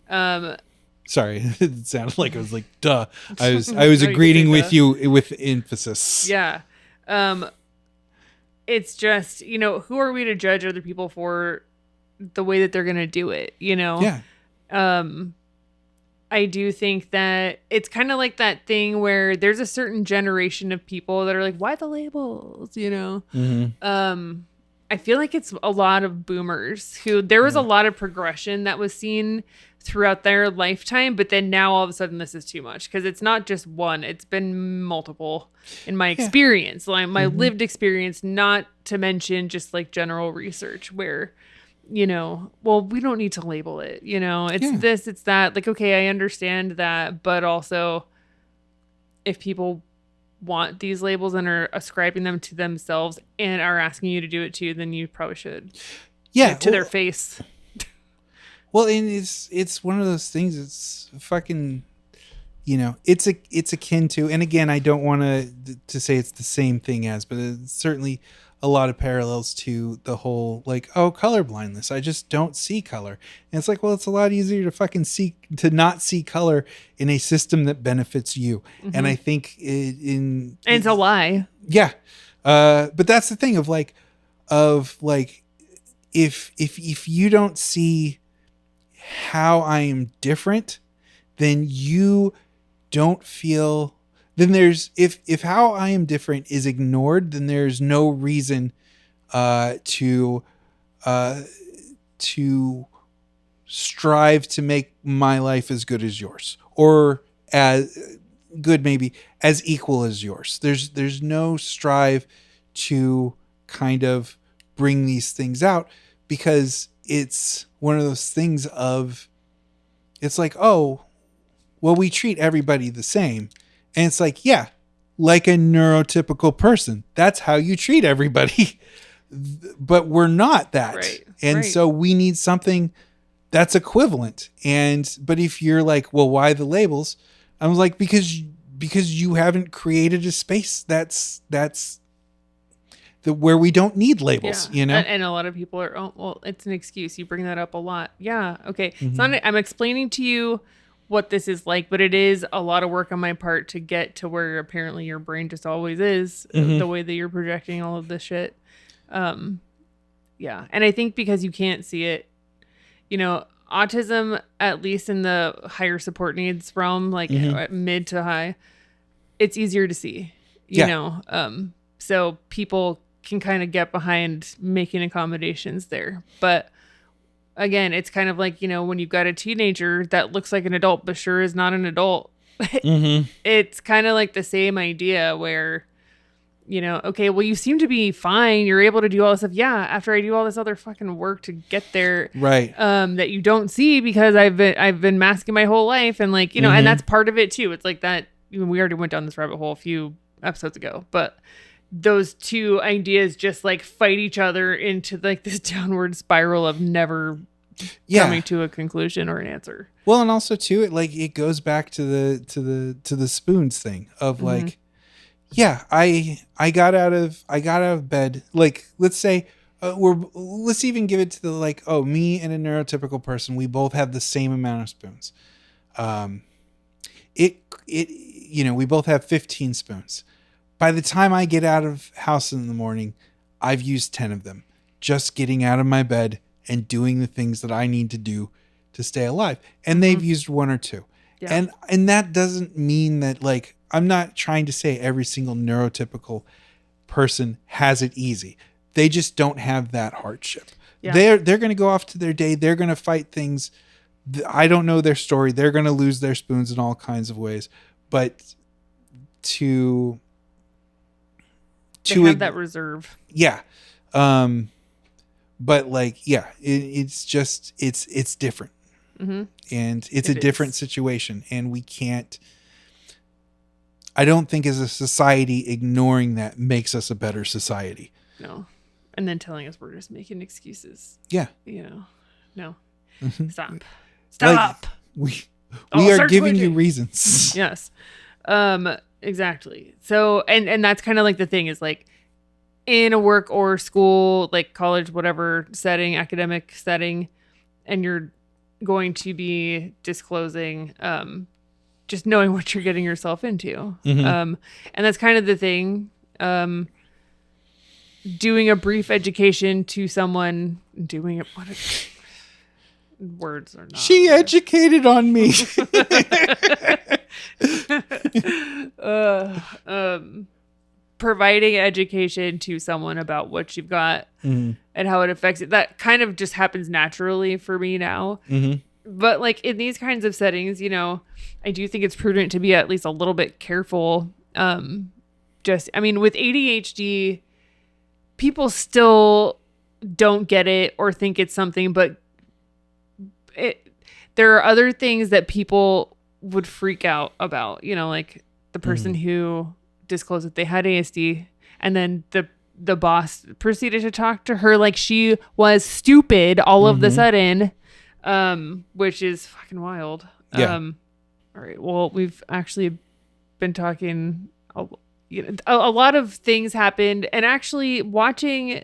Speaker 2: Sorry, it sounded like I was like, duh. I was
Speaker 1: No, you
Speaker 2: agreeing
Speaker 1: could say
Speaker 2: with you with emphasis.
Speaker 1: Yeah. It's just, who are we to judge other people for the way that they're going to do it,
Speaker 2: Yeah.
Speaker 1: I do think that it's kind of like that thing where there's a certain generation of people that are like, why the labels,
Speaker 2: Mm-hmm.
Speaker 1: I feel like it's a lot of boomers who there was a lot of progression that was seen throughout their lifetime, but then now all of a sudden this is too much because it's not just one, it's been multiple in my experience, like my lived experience, not to mention just like general research where, well, we don't need to label it, it's this, it's that, like, okay, I understand that, but also if people want these labels and are ascribing them to themselves and are asking you to do it too, then you probably should.
Speaker 2: Yeah.
Speaker 1: To their face.
Speaker 2: Well, and it's one of those things. It's fucking, it's akin to, and again, I don't want to say it's the same thing as, but it's certainly a lot of parallels to the whole like, oh, color blindness. I just don't see color. And it's like, well, it's a lot easier to fucking to not see color in a system that benefits you. Mm-hmm. And I think and it's
Speaker 1: a lie.
Speaker 2: Yeah. But that's the thing of like, if you don't see how I am different, then you don't feel, then there's, if how I am different is ignored, then there's no reason to strive to make my life as good as yours, or as good, maybe as equal as yours. There's no strive to kind of bring these things out, because it's one of those things of, it's like, oh, well, we treat everybody the same. And it's like, yeah, like a neurotypical person. That's how you treat everybody. But we're not that.
Speaker 1: Right.
Speaker 2: And so we need something that's equivalent. But if you're like, well, why the labels? I was like, because you haven't created a space that's where we don't need labels,
Speaker 1: And a lot of people are, oh, well, it's an excuse. You bring that up a lot. Yeah. Okay. Mm-hmm. It's not, I'm explaining to you what this is like, but it is a lot of work on my part to get to where apparently your brain just always is, mm-hmm. the way that you're projecting all of this shit. Yeah. And I think because you can't see it, autism, at least in the higher support needs realm, like mm-hmm. Mid to high, it's easier to see, you know? So people can kind of get behind making accommodations there. But again, it's kind of like, when you've got a teenager that looks like an adult, but sure is not an adult. Mm-hmm. It's kind of like the same idea where, okay, well, you seem to be fine. You're able to do all this stuff. Yeah. After I do all this other fucking work to get there.
Speaker 2: Right.
Speaker 1: That you don't see because I've been masking my whole life. And like, mm-hmm. and that's part of it too. It's like that. We already went down this rabbit hole a few episodes ago, but those two ideas just like fight each other into like this downward spiral of never coming to a conclusion or an answer.
Speaker 2: Well, and also too, it goes back to the spoons thing of like, mm-hmm. I got out of bed. Like, let's say let's even give it to the like, oh, me and a neurotypical person, we both have the same amount of spoons. We both have 15 spoons. By the time I get out of house in the morning, I've used 10 of them, just getting out of my bed and doing the things that I need to do to stay alive. And they've mm-hmm. used one or two. Yeah. And that doesn't mean that, like, I'm not trying to say every single neurotypical person has it easy. They just don't have that hardship. Yeah. They're going to go off to their day. They're going to fight things. I don't know their story. They're going to lose their spoons in all kinds of ways. But
Speaker 1: they have that reserve.
Speaker 2: Yeah. But like, it's just, it's different. Mm-hmm. And it's a different situation. And we can't, I don't think as a society, ignoring that makes us a better society.
Speaker 1: No. And then telling us we're just making excuses.
Speaker 2: Yeah.
Speaker 1: No.
Speaker 2: Mm-hmm.
Speaker 1: Stop.
Speaker 2: Like, we are giving you reasons.
Speaker 1: Yes. Exactly. So, and that's kind of like the thing is like in a work or school, like college, whatever setting, academic setting, and you're going to be disclosing, just knowing what you're getting yourself into. And that's kind of the thing. Doing a brief education to someone, words are not.
Speaker 2: She educated on me.
Speaker 1: Providing education to someone about what you've got and how it affects it. That kind of just happens naturally for me now. But like in these kinds of settings, you know, I do think it's prudent to be at least a little bit careful. With ADHD, people still don't get it or think it's something, but there are other things that people would freak out about, you know, like the person who disclosed that they had ASD, and then the boss proceeded to talk to her like she was stupid all of the sudden, which is fucking wild.
Speaker 2: Yeah.
Speaker 1: All right. Well, we've actually been talking, a lot of things happened, and actually watching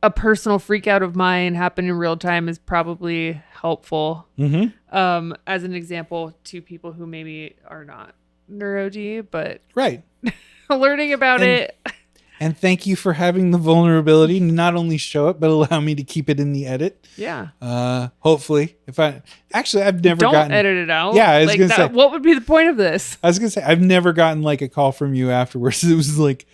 Speaker 1: a personal freak out of mine happen in real time is probably helpful. As an example to people who maybe are not neuro-D, but
Speaker 2: right.
Speaker 1: learning about it.
Speaker 2: And thank you for having the vulnerability to not only show it, but allow me to keep it in the edit.
Speaker 1: Yeah.
Speaker 2: Hopefully, I've never
Speaker 1: Don't edit it out.
Speaker 2: Yeah, I was gonna say,
Speaker 1: what would be the point of this?
Speaker 2: I was gonna say, I've never gotten like a call from you afterwards. It was like,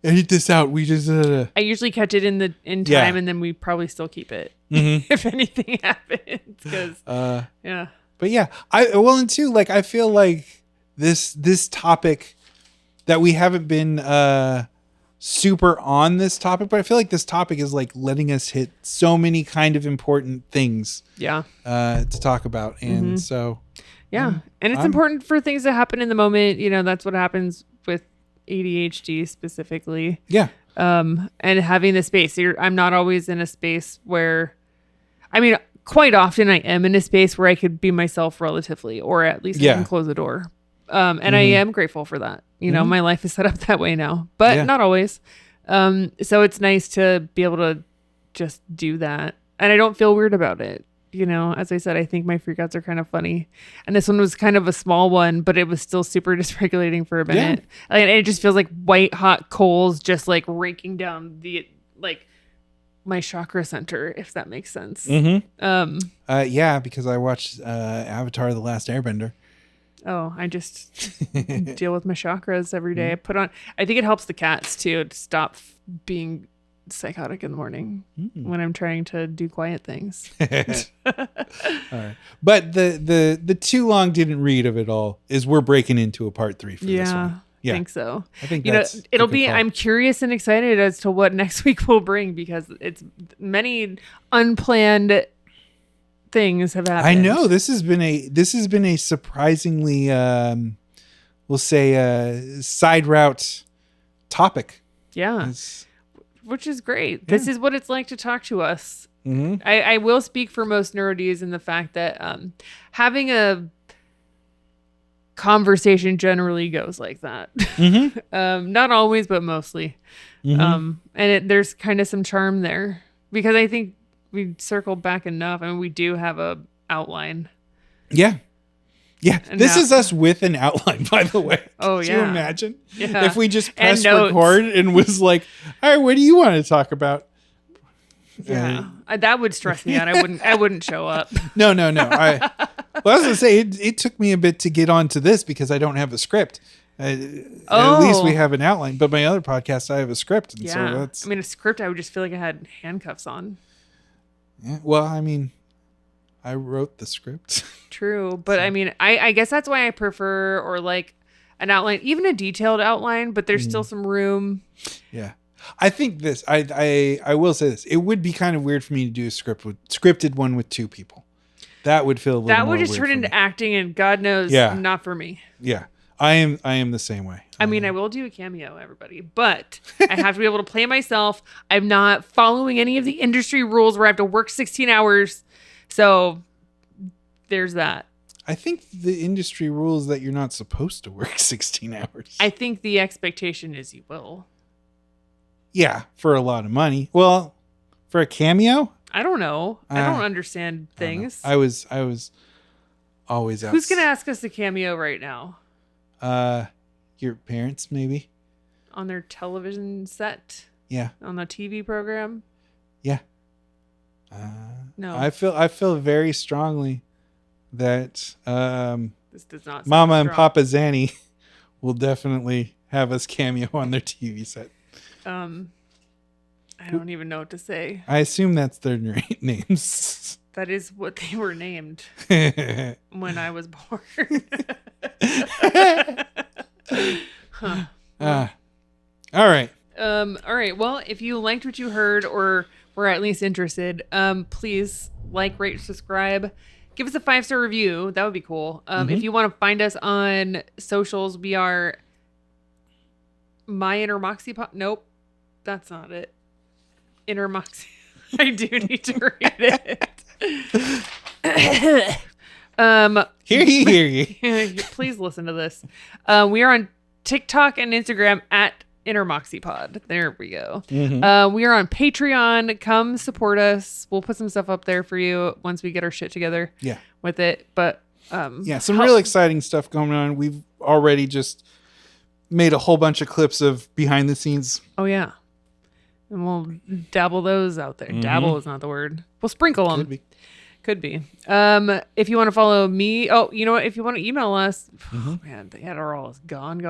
Speaker 2: edit this out. We just.
Speaker 1: I usually catch it in time, and then we probably still keep it if anything happens. Because yeah.
Speaker 2: But yeah, and too, like I feel like this topic that we haven't been super on this topic, but I feel like this topic is like letting us hit so many kind of important things.
Speaker 1: Yeah.
Speaker 2: To talk about, and so.
Speaker 1: Yeah, and it's important for things to happen in the moment. You know, that's what happens with ADHD specifically.
Speaker 2: Yeah.
Speaker 1: And having the space. I'm not always in a space where, quite often I am in a space where I could be myself relatively, or at least I can close the door. And I am grateful for that. You know, my life is set up that way now, but not always. So it's nice to be able to just do that. And I don't feel weird about it. You know, as I said, I think my freakouts are kind of funny. And this one was kind of a small one, but it was still super dysregulating for a minute. Yeah. And it just feels like white hot coals just like raking down my chakra center, if that makes sense.
Speaker 2: Yeah, because I watched Avatar: The Last Airbender.
Speaker 1: Oh, I just deal with my chakras every day. I think it helps the cats too to stop being psychotic in the morning when I'm trying to do quiet things.
Speaker 2: All right. But the too long didn't read of it all is we're breaking into a part 3 for this one.
Speaker 1: Yeah, I think so.
Speaker 2: I think
Speaker 1: it'll be, I'm curious and excited as to what next week will bring, because it's many unplanned things have happened.
Speaker 2: I know this has been a surprisingly we'll say side route topic.
Speaker 1: Yeah. Which is great. Yeah. This is what it's like to talk to us. I will speak for most neuro-Ds in the fact that having a conversation generally goes like that. Not always, but mostly. And there's kind of some charm there, because I think we circled back enough. I mean, we do have a outline. Yeah. Yeah. And this is us with an outline, by the way.
Speaker 2: Oh,
Speaker 1: yeah.
Speaker 2: Can you imagine if we just pressed record and was like, all right, what do you want to talk about?
Speaker 1: Yeah. That would stress me out. I wouldn't show up.
Speaker 2: No. I was going to say, it took me a bit to get onto this because I don't have a script. At least we have an outline. But my other podcast, I have a script. And so that's...
Speaker 1: a script, I would just feel like I had handcuffs on.
Speaker 2: Yeah, well, I wrote the script.
Speaker 1: True. But so. I guess that's why I prefer, or like an outline, even a detailed outline, but there's still some room.
Speaker 2: Yeah. I think this, I will say this. It would be kind of weird for me to do a scripted one with 2 people. That would feel a little more
Speaker 1: That would just turn into acting, and God knows, not for me.
Speaker 2: Yeah. I am the same way.
Speaker 1: I will do a cameo, everybody, but I have to be able to play myself. I'm not following any of the industry rules where I have to work 16 hours. So there's that.
Speaker 2: I think the industry rules that you're not supposed to work 16 hours.
Speaker 1: I think the expectation is you will.
Speaker 2: Yeah, for a lot of money. Well, for a cameo?
Speaker 1: I don't know. I don't understand things.
Speaker 2: I was always out.
Speaker 1: Who's gonna ask us to cameo right now?
Speaker 2: Your parents, maybe.
Speaker 1: On their television set?
Speaker 2: Yeah.
Speaker 1: On the TV program?
Speaker 2: Yeah.
Speaker 1: No.
Speaker 2: I feel very strongly that
Speaker 1: this does not.
Speaker 2: Mama and Papa Zanny will definitely have us cameo on their TV set.
Speaker 1: I don't even know what to say.
Speaker 2: I assume that's their names.
Speaker 1: That is what they were named when I was born. Huh.
Speaker 2: All right.
Speaker 1: All right. Well, if you liked what you heard or were at least interested, please like, rate, subscribe. Give us a 5-star review. That would be cool. If you want to find us on socials, we are My Inner Moxie Nope, that's not it. Inner Moxie. I do need to read it.
Speaker 2: Hear ye.
Speaker 1: Please listen to this. We are on TikTok and Instagram at Inner Moxie Pod. There we go. We are on Patreon. Come support us. We'll put some stuff up there for you once we get our shit together.
Speaker 2: Yeah.
Speaker 1: With it, but
Speaker 2: some real exciting stuff going on. We've already just made a whole bunch of clips of behind the scenes.
Speaker 1: Oh yeah, and we'll dabble those out there. Dabble is not the word. We'll sprinkle them. Could be. If you want to follow me, you know what? If you want to email us, man, the Adderall is gone.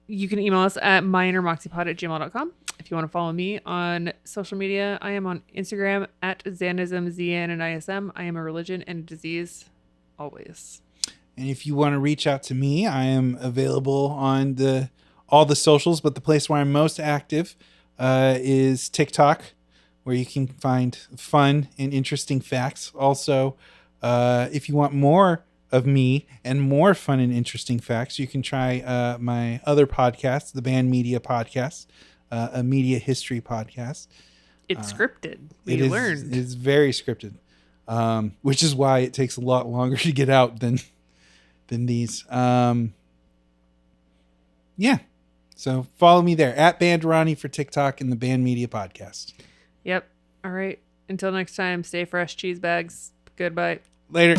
Speaker 1: You can email us at myinnermoxiepod@gmail.com. If you want to follow me on social media, I am on Instagram at Xanism, ZNNISM. I am a religion and a disease, always.
Speaker 2: And if you want to reach out to me, I am available on all the socials, but the place where I'm most active is TikTok, where you can find fun and interesting facts. Also, if you want more of me and more fun and interesting facts, you can try my other podcast, the Band Media Podcast, a media history podcast.
Speaker 1: It's scripted. We learned.
Speaker 2: It's very scripted, which is why it takes a lot longer to get out than these. Yeah. So follow me there at Bandarani for TikTok and the Band Media Podcast.
Speaker 1: Yep. All right. Until next time, stay fresh, cheese bags. Goodbye.
Speaker 2: Later.